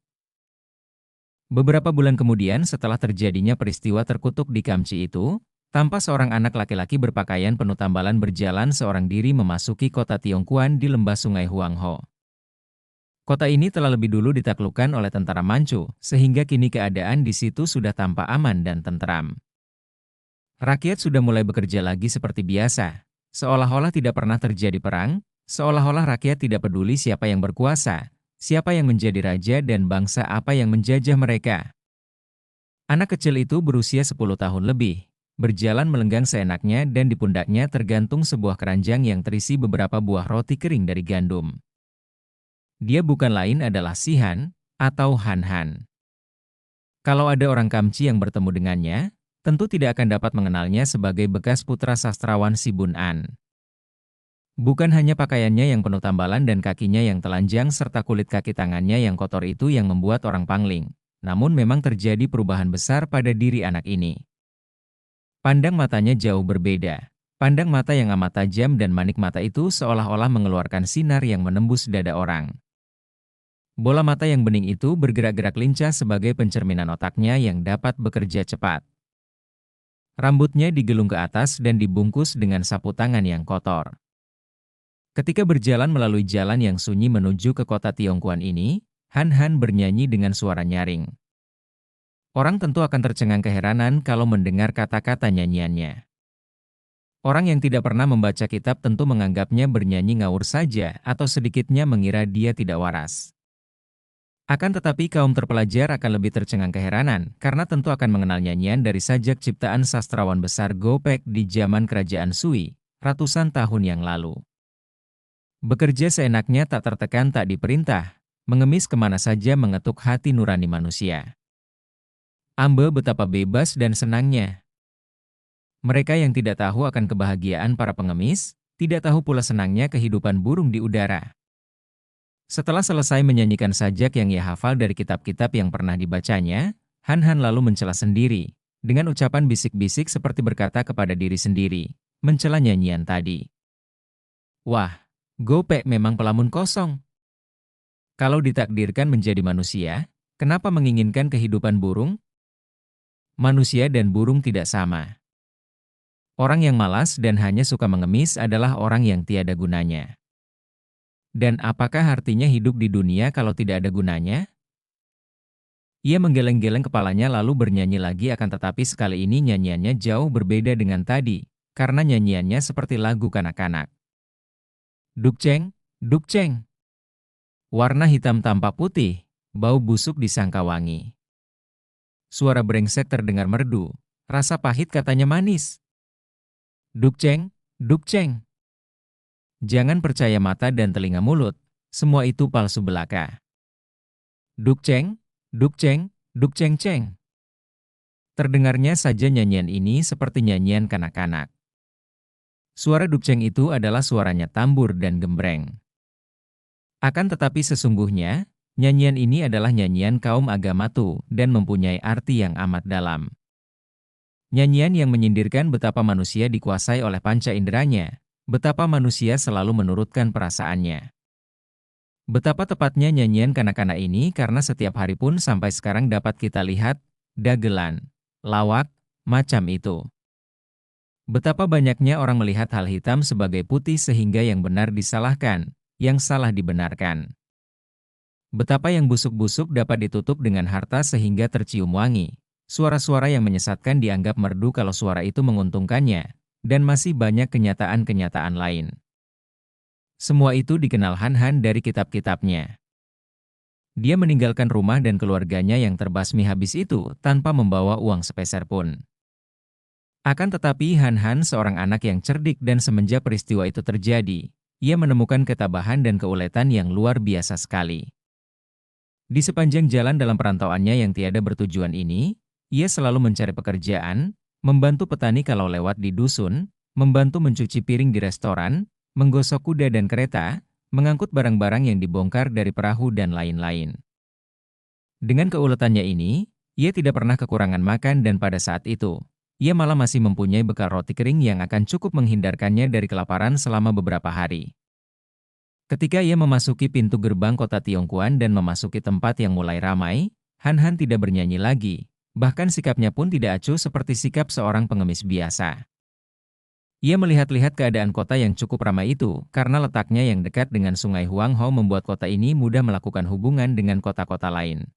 Beberapa bulan kemudian setelah terjadinya peristiwa terkutuk di Kamci itu, tampak seorang anak laki-laki berpakaian penuh tambalan berjalan seorang diri memasuki kota Tiongkuan di lembah sungai Huangho. Kota ini telah lebih dulu ditaklukkan oleh tentara Manchu, sehingga kini keadaan di situ sudah tampak aman dan tentram. Rakyat sudah mulai bekerja lagi seperti biasa, seolah-olah tidak pernah terjadi perang, seolah-olah rakyat tidak peduli siapa yang berkuasa, siapa yang menjadi raja dan bangsa apa yang menjajah mereka. Anak kecil itu berusia 10 tahun lebih, berjalan melenggang seenaknya dan di pundaknya tergantung sebuah keranjang yang terisi beberapa buah roti kering dari gandum. Dia bukan lain adalah Si Han, atau Han Han. Kalau ada orang Kamci yang bertemu dengannya, tentu tidak akan dapat mengenalnya sebagai bekas putra sastrawan Si Bun An. Bukan hanya pakaiannya yang penuh tambalan dan kakinya yang telanjang serta kulit kaki tangannya yang kotor itu yang membuat orang pangling, namun memang terjadi perubahan besar pada diri anak ini. Pandang matanya jauh berbeda. Pandang mata yang amat tajam dan manik mata itu seolah-olah mengeluarkan sinar yang menembus dada orang. Bola mata yang bening itu bergerak-gerak lincah sebagai pencerminan otaknya yang dapat bekerja cepat. Rambutnya digelung ke atas dan dibungkus dengan sapu tangan yang kotor. Ketika berjalan melalui jalan yang sunyi menuju ke kota Tiongkuan ini, Han Han bernyanyi dengan suara nyaring. Orang tentu akan tercengang keheranan kalau mendengar kata-kata nyanyiannya. Orang yang tidak pernah membaca kitab tentu menganggapnya bernyanyi ngawur saja atau sedikitnya mengira dia tidak waras. Akan tetapi kaum terpelajar akan lebih tercengang keheranan karena tentu akan mengenal nyanyian dari sajak ciptaan sastrawan besar Go Pek di zaman kerajaan Sui, ratusan tahun yang lalu. Bekerja seenaknya tak tertekan tak diperintah, mengemis kemana saja mengetuk hati nurani manusia. Ambe betapa bebas dan senangnya. Mereka yang tidak tahu akan kebahagiaan para pengemis, tidak tahu pula senangnya kehidupan burung di udara. Setelah selesai menyanyikan sajak yang ia hafal dari kitab-kitab yang pernah dibacanya, Han Han lalu mencela sendiri, dengan ucapan bisik-bisik seperti berkata kepada diri sendiri, mencela nyanyian tadi. Wah, Go Pek memang pelamun kosong. Kalau ditakdirkan menjadi manusia, kenapa menginginkan kehidupan burung? Manusia dan burung tidak sama. Orang yang malas dan hanya suka mengemis adalah orang yang tiada gunanya. Dan apakah artinya hidup di dunia kalau tidak ada gunanya? Ia menggeleng-geleng kepalanya lalu bernyanyi lagi, akan tetapi sekali ini nyanyiannya jauh berbeda dengan tadi, karena nyanyiannya seperti lagu kanak-kanak. Dukceng, dukceng. Warna hitam tampak putih, bau busuk disangka wangi. Suara brengsek terdengar merdu, rasa pahit katanya manis. Dukceng, dukceng. Jangan percaya mata dan telinga mulut, semua itu palsu belaka. Dukceng, dukceng, dukceng-ceng. Terdengarnya saja nyanyian ini seperti nyanyian kanak-kanak. Suara dukceng itu adalah suaranya tambur dan gembreng. Akan tetapi sesungguhnya, nyanyian ini adalah nyanyian kaum agama Tu dan mempunyai arti yang amat dalam. Nyanyian yang menyindirkan betapa manusia dikuasai oleh panca inderanya, betapa manusia selalu menurutkan perasaannya. Betapa tepatnya nyanyian kanak-kanak ini karena setiap hari pun sampai sekarang dapat kita lihat, dagelan, lawak, macam itu. Betapa banyaknya orang melihat hal hitam sebagai putih sehingga yang benar disalahkan, yang salah dibenarkan. Betapa yang busuk-busuk dapat ditutup dengan harta sehingga tercium wangi. Suara-suara yang menyesatkan dianggap merdu kalau suara itu menguntungkannya, dan masih banyak kenyataan-kenyataan lain. Semua itu dikenal Han Han dari kitab-kitabnya. Dia meninggalkan rumah dan keluarganya yang terbasmi habis itu tanpa membawa uang sepeser pun. Akan tetapi Han Han seorang anak yang cerdik dan semenjak peristiwa itu terjadi, ia menemukan ketabahan dan keuletan yang luar biasa sekali. Di sepanjang jalan dalam perantauannya yang tiada bertujuan ini, ia selalu mencari pekerjaan, membantu petani kalau lewat di dusun, membantu mencuci piring di restoran, menggosok kuda dan kereta, mengangkut barang-barang yang dibongkar dari perahu dan lain-lain. Dengan keuletannya ini, ia tidak pernah kekurangan makan dan pada saat itu, ia malah masih mempunyai bekal roti kering yang akan cukup menghindarkannya dari kelaparan selama beberapa hari. Ketika ia memasuki pintu gerbang kota Tiongkuan dan memasuki tempat yang mulai ramai, Han Han tidak bernyanyi lagi, bahkan sikapnya pun tidak acuh seperti sikap seorang pengemis biasa. Ia melihat-lihat keadaan kota yang cukup ramai itu, karena letaknya yang dekat dengan sungai Huanghe membuat kota ini mudah melakukan hubungan dengan kota-kota lain.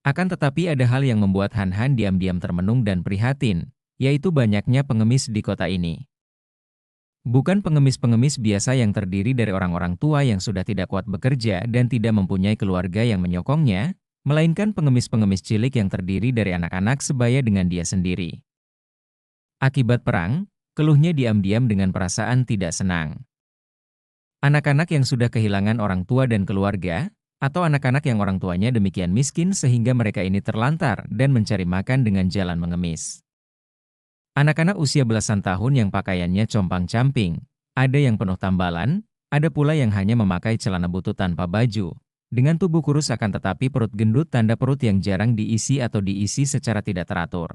Akan tetapi ada hal yang membuat Han Han diam-diam termenung dan prihatin, yaitu banyaknya pengemis di kota ini. Bukan pengemis-pengemis biasa yang terdiri dari orang-orang tua yang sudah tidak kuat bekerja dan tidak mempunyai keluarga yang menyokongnya, melainkan pengemis-pengemis cilik yang terdiri dari anak-anak sebaya dengan dia sendiri. Akibat perang, keluhnya diam-diam dengan perasaan tidak senang. Anak-anak yang sudah kehilangan orang tua dan keluarga, atau anak-anak yang orang tuanya demikian miskin sehingga mereka ini terlantar dan mencari makan dengan jalan mengemis. Anak-anak usia belasan tahun yang pakaiannya compang-camping, ada yang penuh tambalan, ada pula yang hanya memakai celana butut tanpa baju, dengan tubuh kurus akan tetapi perut gendut, tanda perut yang jarang diisi atau diisi secara tidak teratur.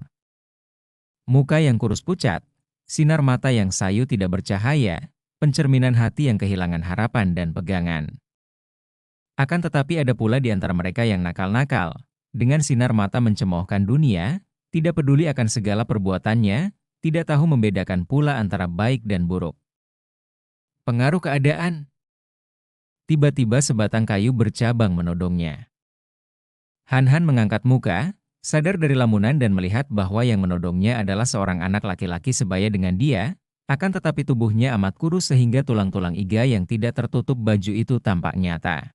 Muka yang kurus pucat, sinar mata yang sayu tidak bercahaya, pencerminan hati yang kehilangan harapan dan pegangan. Akan tetapi ada pula di antara mereka yang nakal-nakal, dengan sinar mata mencemoohkan dunia, tidak peduli akan segala perbuatannya, tidak tahu membedakan pula antara baik dan buruk. Pengaruh keadaan. Tiba-tiba sebatang kayu bercabang menodongnya. Han Han mengangkat muka, sadar dari lamunan dan melihat bahwa yang menodongnya adalah seorang anak laki-laki sebaya dengan dia, akan tetapi tubuhnya amat kurus sehingga tulang-tulang iga yang tidak tertutup baju itu tampak nyata.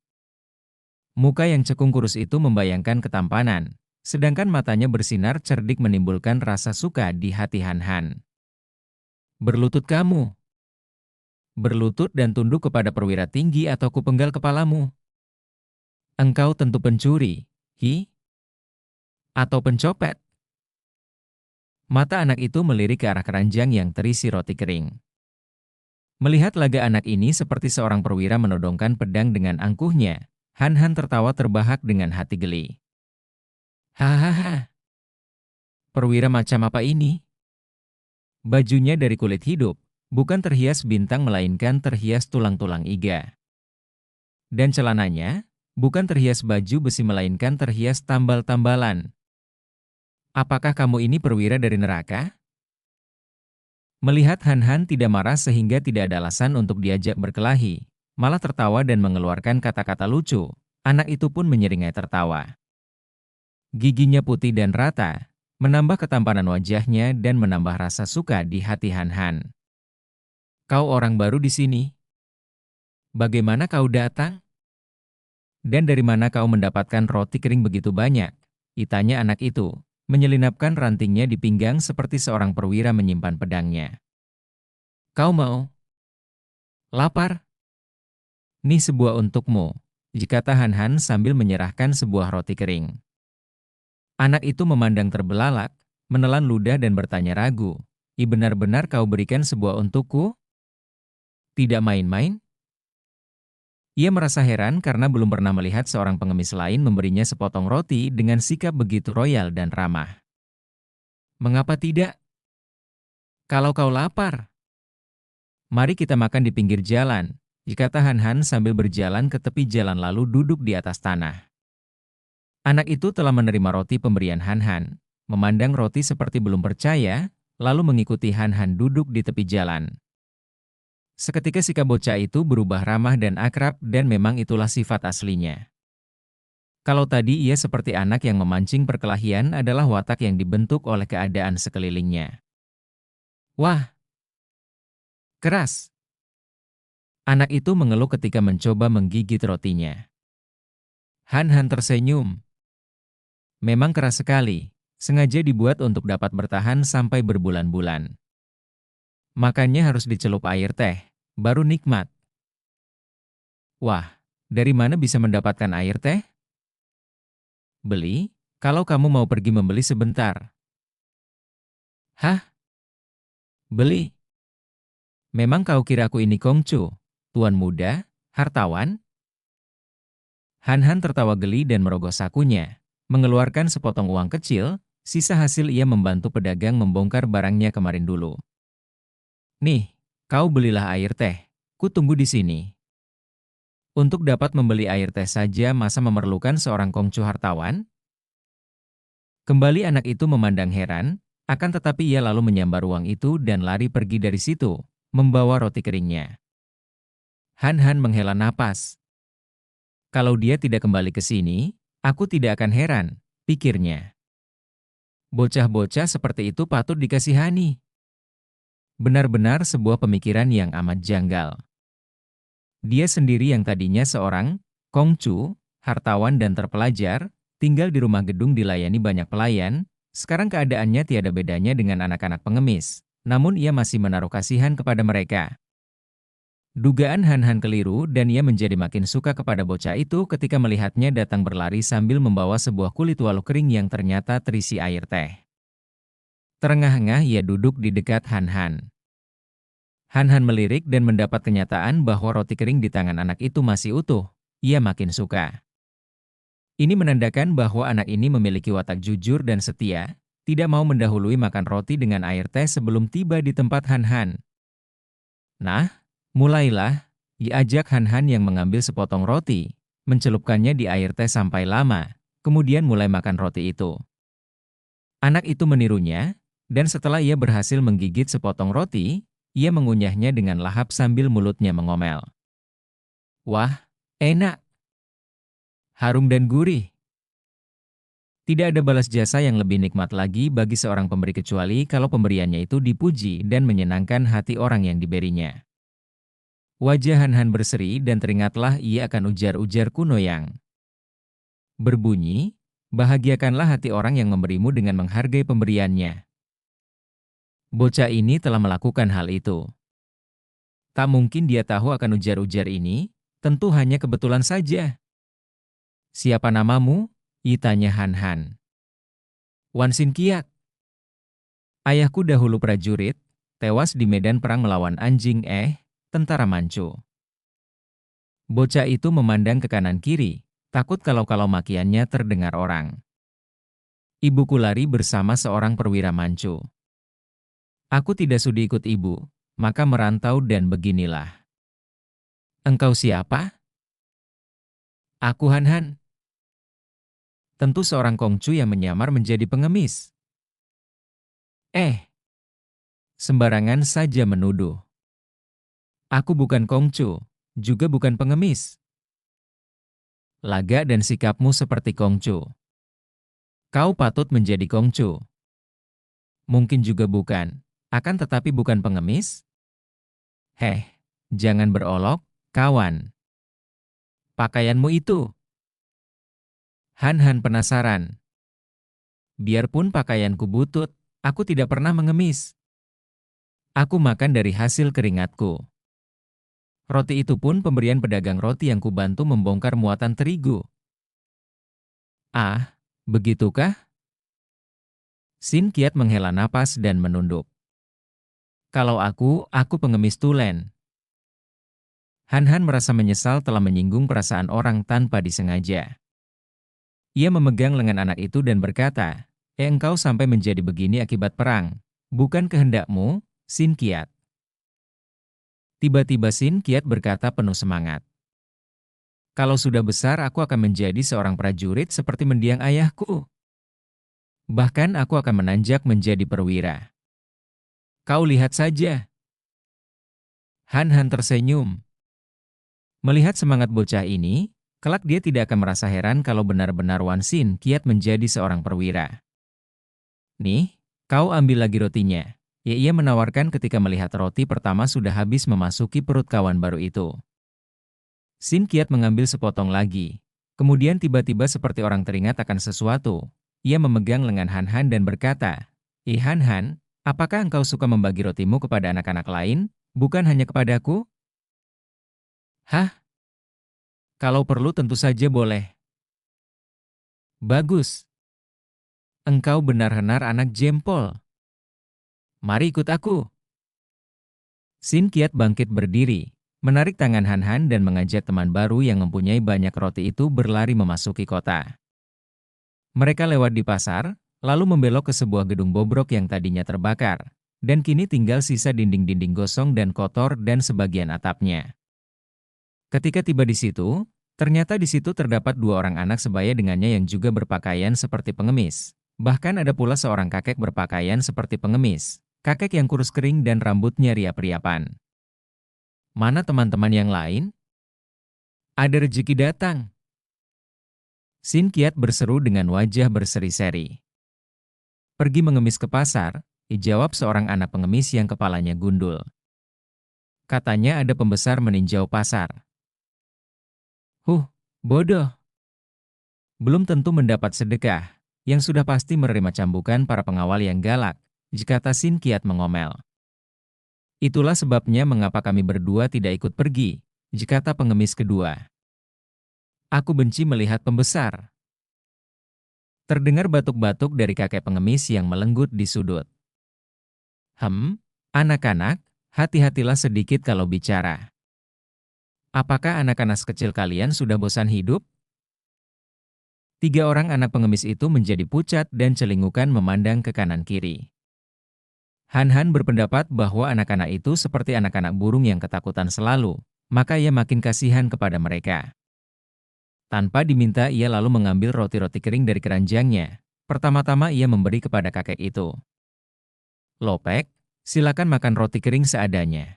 Muka yang cekung kurus itu membayangkan ketampanan, sedangkan matanya bersinar cerdik menimbulkan rasa suka di hati Han Han. Berlutut kamu. Berlutut dan tunduk kepada perwira tinggi atau kupenggal kepalamu. Engkau tentu pencuri, atau pencopet. Mata anak itu melirik ke arah keranjang yang terisi roti kering. Melihat laga anak ini seperti seorang perwira menodongkan pedang dengan angkuhnya, Han Han tertawa terbahak dengan hati geli. Hahaha. Perwira macam apa ini? Bajunya dari kulit hidup, bukan terhias bintang melainkan terhias tulang-tulang iga. Dan celananya, bukan terhias baju besi melainkan terhias tambal-tambalan. Apakah kamu ini perwira dari neraka? Melihat Han Han tidak marah sehingga tidak ada alasan untuk diajak berkelahi, malah tertawa dan mengeluarkan kata-kata lucu. Anak itu pun menyeringai tertawa. Giginya putih dan rata, menambah ketampanan wajahnya dan menambah rasa suka di hati Han Han. "Kau orang baru di sini? Bagaimana kau datang? Dan dari mana kau mendapatkan roti kering begitu banyak?" Tanya anak itu, menyelinapkan rantingnya di pinggang seperti seorang perwira menyimpan pedangnya. "Kau mau? Lapar? Nih sebuah untukmu," kata Han Han sambil menyerahkan sebuah roti kering. Anak itu memandang terbelalak, menelan ludah dan bertanya ragu, benar-benar kau berikan sebuah untukku? Tidak main-main?" Ia merasa heran karena belum pernah melihat seorang pengemis lain memberinya sepotong roti dengan sikap begitu royal dan ramah. "Mengapa tidak? Kalau kau lapar, mari kita makan di pinggir jalan," kata Han Han sambil berjalan ke tepi jalan lalu duduk di atas tanah. Anak itu telah menerima roti pemberian Han Han, memandang roti seperti belum percaya, lalu mengikuti Han Han duduk di tepi jalan. Seketika sikap bocah itu berubah ramah dan akrab dan memang itulah sifat aslinya. Kalau tadi ia seperti anak yang memancing perkelahian adalah watak yang dibentuk oleh keadaan sekelilingnya. "Wah, keras!" Anak itu mengeluh ketika mencoba menggigit rotinya. Han Han tersenyum. "Memang keras sekali, sengaja dibuat untuk dapat bertahan sampai berbulan-bulan. Makannya harus dicelup air teh, baru nikmat." "Wah, dari mana bisa mendapatkan air teh?" "Beli, kalau kamu mau pergi membeli sebentar." "Hah? Beli? Memang kau kira aku ini Kongcu, tuan muda, hartawan?" Han Han tertawa geli dan merogoh sakunya, mengeluarkan sepotong uang kecil, sisa hasil ia membantu pedagang membongkar barangnya kemarin dulu. "Nih, kau belilah air teh, ku tunggu di sini." Untuk dapat membeli air teh saja masa memerlukan seorang Kongcu hartawan? Kembali anak itu memandang heran, akan tetapi ia lalu menyambar uang itu dan lari pergi dari situ, membawa roti keringnya. Han Han menghela napas. Kalau dia tidak kembali ke sini, aku tidak akan heran, pikirnya. Bocah-bocah seperti itu patut dikasihani. Benar-benar sebuah pemikiran yang amat janggal. Dia sendiri yang tadinya seorang Kongcu, hartawan dan terpelajar, tinggal di rumah gedung dilayani banyak pelayan, sekarang keadaannya tiada bedanya dengan anak-anak pengemis, namun ia masih menaruh kasihan kepada mereka. Dugaan Han Han keliru dan ia menjadi makin suka kepada bocah itu ketika melihatnya datang berlari sambil membawa sebuah kulit walu kering yang ternyata terisi air teh. Terengah-engah ia duduk di dekat Han Han. Han Han melirik dan mendapat kenyataan bahwa roti kering di tangan anak itu masih utuh. Ia makin suka. Ini menandakan bahwa anak ini memiliki watak jujur dan setia, tidak mau mendahului makan roti dengan air teh sebelum tiba di tempat Han Han. Nah, mulailah, diajak Han Han yang mengambil sepotong roti, mencelupkannya di air teh sampai lama, kemudian mulai makan roti itu. Anak itu menirunya, dan setelah ia berhasil menggigit sepotong roti, ia mengunyahnya dengan lahap sambil mulutnya mengomel. "Wah, enak! Harum dan gurih." Tidak ada balas jasa yang lebih nikmat lagi bagi seorang pemberi kecuali kalau pemberiannya itu dipuji dan menyenangkan hati orang yang diberinya. Wajah Han Han berseri dan teringatlah ia akan ujar-ujar kuno yang berbunyi, "Bahagiakanlah hati orang yang memberimu dengan menghargai pemberiannya." Bocah ini telah melakukan hal itu. Tak mungkin dia tahu akan ujar-ujar ini, tentu hanya kebetulan saja. "Siapa namamu?" tanya Han Han. "Wan Sin Kiat. Ayahku dahulu prajurit, tewas di medan perang melawan anjing tentara Manchu." Bocah itu memandang ke kanan kiri, takut kalau-kalau makiannya terdengar orang. "Ibuku lari bersama seorang perwira Manchu. Aku tidak sudi ikut ibu, maka merantau dan beginilah." "Engkau siapa?" "Aku Han Han." Tentu seorang Kongcu yang menyamar menjadi pengemis. Sembarangan saja menuduh. "Aku bukan Kongcu," juga bukan pengemis. Lagak dan sikapmu seperti Kongcu. Kau patut menjadi Kongcu. Mungkin juga bukan, akan tetapi bukan pengemis? Heh, jangan berolok, kawan. Pakaianmu itu. Han Han penasaran. Biarpun pakaianku butut, aku tidak pernah mengemis. Aku makan dari hasil keringatku. Roti itu pun pemberian pedagang roti yang kubantu membongkar muatan terigu. Ah, begitukah? Sin Kiat menghela napas dan menunduk. Kalau aku pengemis tulen. Han Han merasa menyesal telah menyinggung perasaan orang tanpa disengaja. Ia memegang lengan anak itu dan berkata, engkau sampai menjadi begini akibat perang. Bukan kehendakmu, Sin Kiat. Tiba-tiba Sin Kiat berkata penuh semangat. Kalau sudah besar aku akan menjadi seorang prajurit seperti mendiang ayahku. Bahkan aku akan menanjak menjadi perwira. Kau lihat saja. Han Han tersenyum. Melihat semangat bocah ini, kelak dia tidak akan merasa heran kalau benar-benar Wan Sin Kiat menjadi seorang perwira. Nih, kau ambil lagi rotinya. Ya, ia menawarkan ketika melihat roti pertama sudah habis memasuki perut kawan baru itu. Sin Kiat mengambil sepotong lagi. Kemudian tiba-tiba seperti orang teringat akan sesuatu. Ia memegang lengan Han Han dan berkata, Han Han, apakah engkau suka membagi rotimu kepada anak-anak lain, bukan hanya kepadaku? Hah? Kalau perlu tentu saja boleh. Bagus. Engkau benar-benar anak jempol. Mari ikut aku. Sin Kiat bangkit berdiri, menarik tangan Han Han dan mengajak teman baru yang mempunyai banyak roti itu berlari memasuki kota. Mereka lewat di pasar, lalu membelok ke sebuah gedung bobrok yang tadinya terbakar, dan kini tinggal sisa dinding-dinding gosong dan kotor dan sebagian atapnya. Ketika tiba di situ, ternyata di situ terdapat dua orang anak sebaya dengannya yang juga berpakaian seperti pengemis. Bahkan ada pula seorang kakek berpakaian seperti pengemis. Kakek yang kurus kering dan rambutnya riap-riapan. Mana teman-teman yang lain? Ada rezeki datang. Sin Kiat berseru dengan wajah berseri-seri. Pergi mengemis ke pasar, dijawab seorang anak pengemis yang kepalanya gundul. Katanya ada pembesar meninjau pasar. Bodoh. Belum tentu mendapat sedekah, yang sudah pasti menerima cambukan para pengawal yang galak, jikata Sin Kiat mengomel. Itulah sebabnya mengapa kami berdua tidak ikut pergi, jikata pengemis kedua. Aku benci melihat pembesar. Terdengar batuk-batuk dari kakek pengemis yang melenggut di sudut. Anak-anak, hati-hatilah sedikit kalau bicara. Apakah anak-anak kecil kalian sudah bosan hidup? Tiga orang anak pengemis itu menjadi pucat dan celingukan memandang ke kanan kiri. Han Han berpendapat bahwa anak-anak itu seperti anak-anak burung yang ketakutan selalu, maka ia makin kasihan kepada mereka. Tanpa diminta ia lalu mengambil roti-roti kering dari keranjangnya. Pertama-tama ia memberi kepada kakek itu. Lopek, silakan makan roti kering seadanya.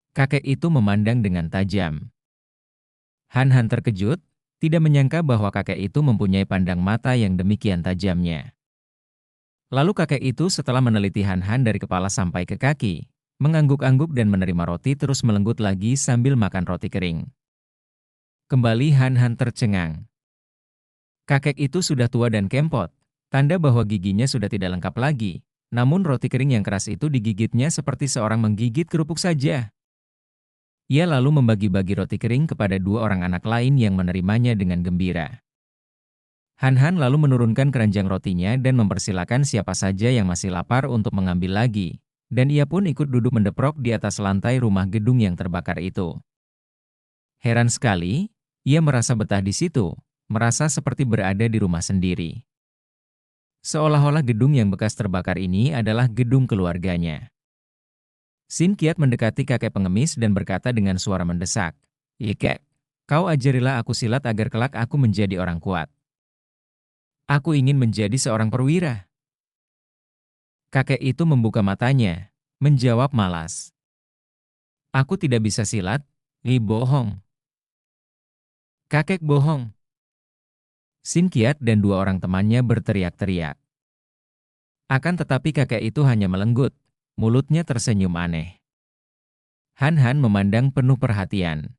Kakek itu memandang dengan tajam. Han Han terkejut, tidak menyangka bahwa kakek itu mempunyai pandang mata yang demikian tajamnya. Lalu kakek itu setelah meneliti Han Han dari kepala sampai ke kaki, mengangguk-angguk dan menerima roti terus melenggut lagi sambil makan roti kering. Kembali Han Han tercengang. Kakek itu sudah tua dan kempot, tanda bahwa giginya sudah tidak lengkap lagi, namun roti kering yang keras itu digigitnya seperti seorang menggigit kerupuk saja. Ia lalu membagi-bagi roti kering kepada dua orang anak lain yang menerimanya dengan gembira. Han Han lalu menurunkan keranjang rotinya dan mempersilakan siapa saja yang masih lapar untuk mengambil lagi, dan ia pun ikut duduk mendeprok di atas lantai rumah gedung yang terbakar itu. Heran sekali, ia merasa betah di situ, merasa seperti berada di rumah sendiri. Seolah-olah gedung yang bekas terbakar ini adalah gedung keluarganya. Sin Kiat mendekati kakek pengemis dan berkata dengan suara mendesak, Kek, kau ajarilah aku silat agar kelak aku menjadi orang kuat. Aku ingin menjadi seorang perwira. Kakek itu membuka matanya, menjawab malas. Aku tidak bisa silat, Bohong. Kakek bohong. Sin Qiat dan dua orang temannya berteriak-teriak. Akan tetapi kakek itu hanya melenggut. Mulutnya tersenyum aneh. Han Han memandang penuh perhatian.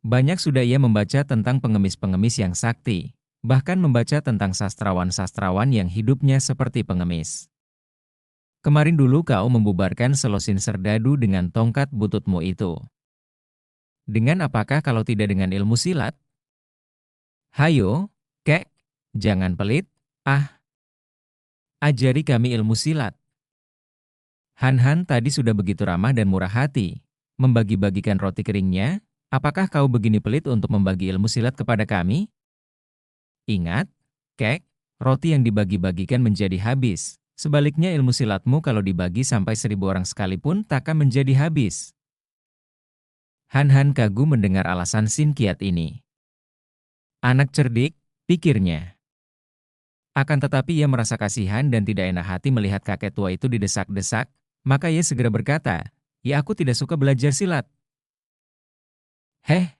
Banyak sudah ia membaca tentang pengemis-pengemis yang sakti, bahkan membaca tentang sastrawan-sastrawan yang hidupnya seperti pengemis. Kemarin dulu kau membubarkan selosin serdadu dengan tongkat bututmu itu. Dengan apakah kalau tidak dengan ilmu silat? Hayo, kek, jangan pelit, ajari kami ilmu silat. Han Han tadi sudah begitu ramah dan murah hati, membagi-bagikan roti keringnya. Apakah kau begini pelit untuk membagi ilmu silat kepada kami? Ingat, kek, roti yang dibagi-bagikan menjadi habis. Sebaliknya ilmu silatmu kalau dibagi sampai 1000 orang sekalipun takkan menjadi habis. Han Han kagum mendengar alasan Sin Qiat ini. Anak cerdik, pikirnya. Akan tetapi ia merasa kasihan dan tidak enak hati melihat kakek tua itu didesak-desak, maka ia segera berkata, "Ya aku tidak suka belajar silat." Heh,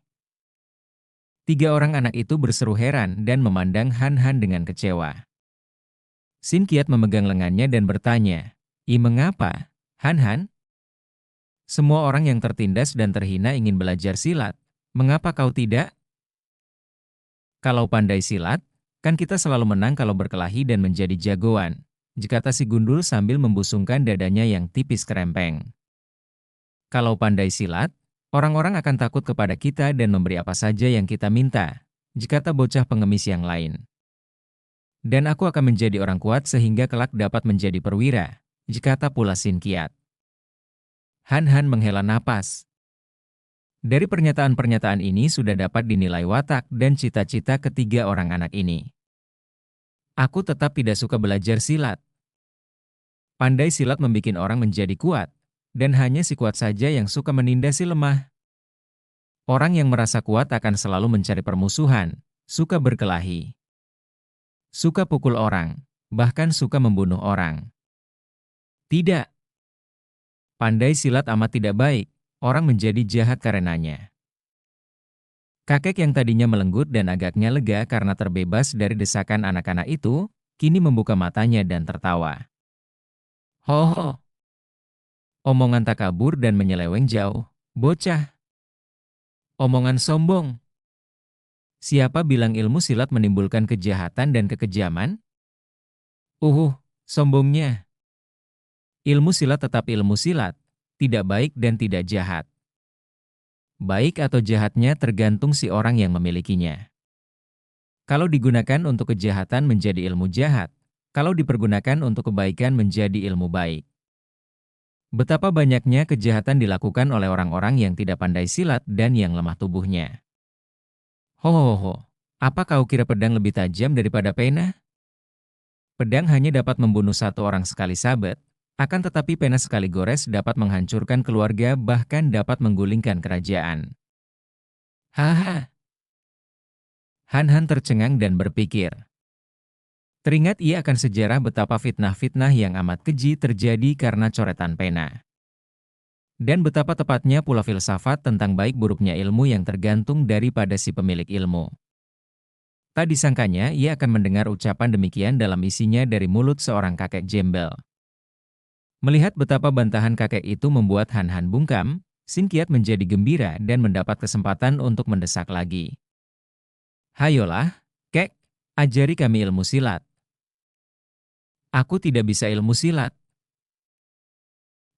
tiga orang anak itu berseru heran dan memandang Han Han dengan kecewa. Sin Qiat memegang lengannya dan bertanya, mengapa, Han Han? Semua orang yang tertindas dan terhina ingin belajar silat. Mengapa kau tidak? Kalau pandai silat, kan kita selalu menang kalau berkelahi dan menjadi jagoan," kata si gundul sambil membusungkan dadanya yang tipis kerempeng. Kalau pandai silat, orang-orang akan takut kepada kita dan memberi apa saja yang kita minta, kata bocah pengemis yang lain. Dan aku akan menjadi orang kuat sehingga kelak dapat menjadi perwira, kata pula Sin Qiat. Han Han menghela napas. Dari pernyataan-pernyataan ini sudah dapat dinilai watak dan cita-cita ketiga orang anak ini. Aku tetap tidak suka belajar silat. Pandai silat membuat orang menjadi kuat, dan hanya si kuat saja yang suka menindas si lemah. Orang yang merasa kuat akan selalu mencari permusuhan, suka berkelahi, suka pukul orang, bahkan suka membunuh orang. Tidak. Pandai silat amat tidak baik, orang menjadi jahat karenanya. Kakek yang tadinya melenggut dan agaknya lega karena terbebas dari desakan anak-anak itu, kini membuka matanya dan tertawa. Ho ho. Omongan takabur dan menyeleweng jauh. Bocah. Omongan sombong. Siapa bilang ilmu silat menimbulkan kejahatan dan kekejaman? Sombongnya. Ilmu silat tetap ilmu silat, tidak baik dan tidak jahat. Baik atau jahatnya tergantung si orang yang memilikinya. Kalau digunakan untuk kejahatan menjadi ilmu jahat, kalau dipergunakan untuk kebaikan menjadi ilmu baik. Betapa banyaknya kejahatan dilakukan oleh orang-orang yang tidak pandai silat dan yang lemah tubuhnya. Ho, apa kau kira pedang lebih tajam daripada pena? Pedang hanya dapat membunuh satu orang sekali sabet, akan tetapi pena sekali gores dapat menghancurkan keluarga bahkan dapat menggulingkan kerajaan. Haha. Han Han tercengang dan berpikir. Teringat ia akan sejarah betapa fitnah-fitnah yang amat keji terjadi karena coretan pena. Dan betapa tepatnya pula filsafat tentang baik buruknya ilmu yang tergantung daripada si pemilik ilmu. Tak disangkanya ia akan mendengar ucapan demikian dalam isinya dari mulut seorang kakek jembel. Melihat betapa bantahan kakek itu membuat Han Han bungkam, Sin Qiat menjadi gembira dan mendapat kesempatan untuk mendesak lagi. Hayolah, kek, ajari kami ilmu silat. Aku tidak bisa ilmu silat.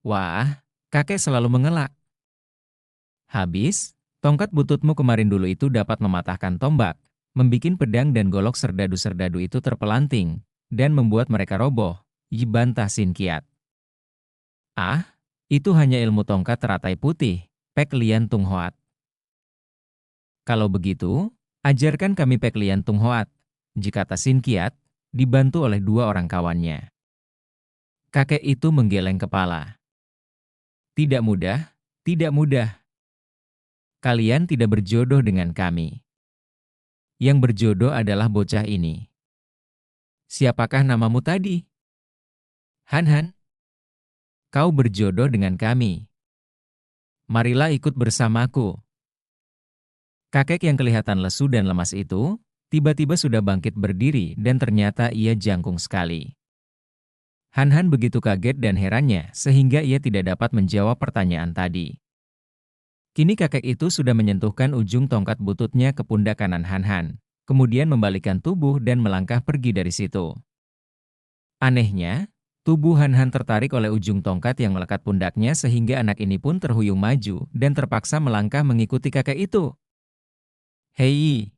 Wah, kakek selalu mengelak. Habis, tongkat bututmu kemarin dulu itu dapat mematahkan tombak, membikin pedang dan golok serdadu-serdadu itu terpelanting, dan membuat mereka roboh, bantah Sin Qiat. Itu hanya ilmu tongkat teratai putih, Pek Lian Tung Hoat. Kalau begitu, ajarkan kami Pek Lian Tung Hoat, kata Sin Qiat, dibantu oleh dua orang kawannya. Kakek itu menggeleng kepala. Tidak mudah, tidak mudah. Kalian tidak berjodoh dengan kami. Yang berjodoh adalah bocah ini. Siapakah namamu tadi? Han Han. Kau berjodoh dengan kami. marilah ikut bersamaku. Kakek yang kelihatan lesu dan lemas itu, tiba-tiba sudah bangkit berdiri dan ternyata ia jangkung sekali. Han begitu kaget dan herannya sehingga ia tidak dapat menjawab pertanyaan tadi. Kini kakek itu sudah menyentuhkan ujung tongkat bututnya ke pundak kanan Han, kemudian membalikkan tubuh dan melangkah pergi dari situ. Anehnya, tubuh Han tertarik oleh ujung tongkat yang melekat pundaknya sehingga anak ini pun terhuyung maju dan terpaksa melangkah mengikuti kakek itu. Hei!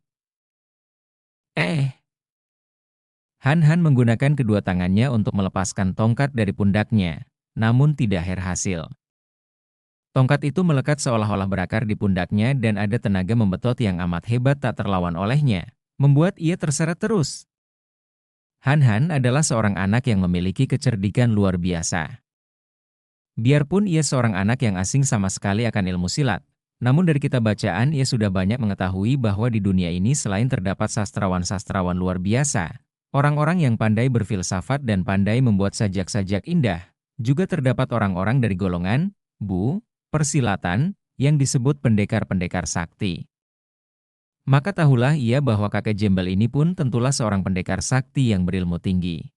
Han menggunakan kedua tangannya untuk melepaskan tongkat dari pundaknya, namun tidak berhasil. Tongkat itu melekat seolah-olah berakar di pundaknya dan ada tenaga membetot yang amat hebat tak terlawan olehnya, membuat ia terseret terus. Han adalah seorang anak yang memiliki kecerdikan luar biasa. Biarpun ia seorang anak yang asing sama sekali akan ilmu silat, namun dari kitab bacaan ia sudah banyak mengetahui bahwa di dunia ini selain terdapat sastrawan-sastrawan luar biasa, orang-orang yang pandai berfilsafat dan pandai membuat sajak-sajak indah, juga terdapat orang-orang dari golongan, persilatan, yang disebut pendekar-pendekar sakti. Maka tahulah ia bahwa kakek Jembel ini pun tentulah seorang pendekar sakti yang berilmu tinggi.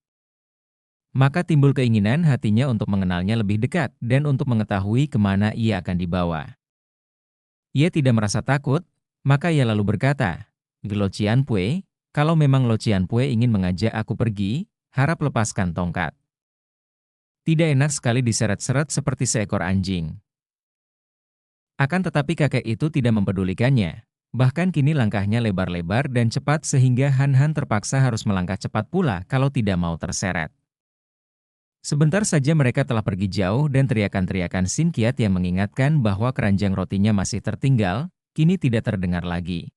Maka timbul keinginan hatinya untuk mengenalnya lebih dekat dan untuk mengetahui kemana ia akan dibawa. Ia tidak merasa takut, maka ia lalu berkata, "Lo Cianpue, kalau memang Lo Cianpue ingin mengajak aku pergi, harap lepaskan tongkat." Tidak enak sekali diseret-seret seperti seekor anjing. Akan tetapi kakek itu tidak mempedulikannya. Bahkan kini langkahnya lebar-lebar dan cepat sehingga Han terpaksa harus melangkah cepat pula kalau tidak mau terseret. Sebentar saja mereka telah pergi jauh dan teriakan-teriakan Sin Kiat yang mengingatkan bahwa keranjang rotinya masih tertinggal, kini tidak terdengar lagi.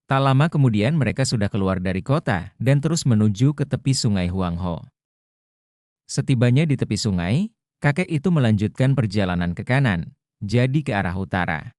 Tak lama kemudian mereka sudah keluar dari kota dan terus menuju ke tepi sungai Huangho. Setibanya di tepi sungai, kakek itu melanjutkan perjalanan ke kanan, jadi ke arah utara.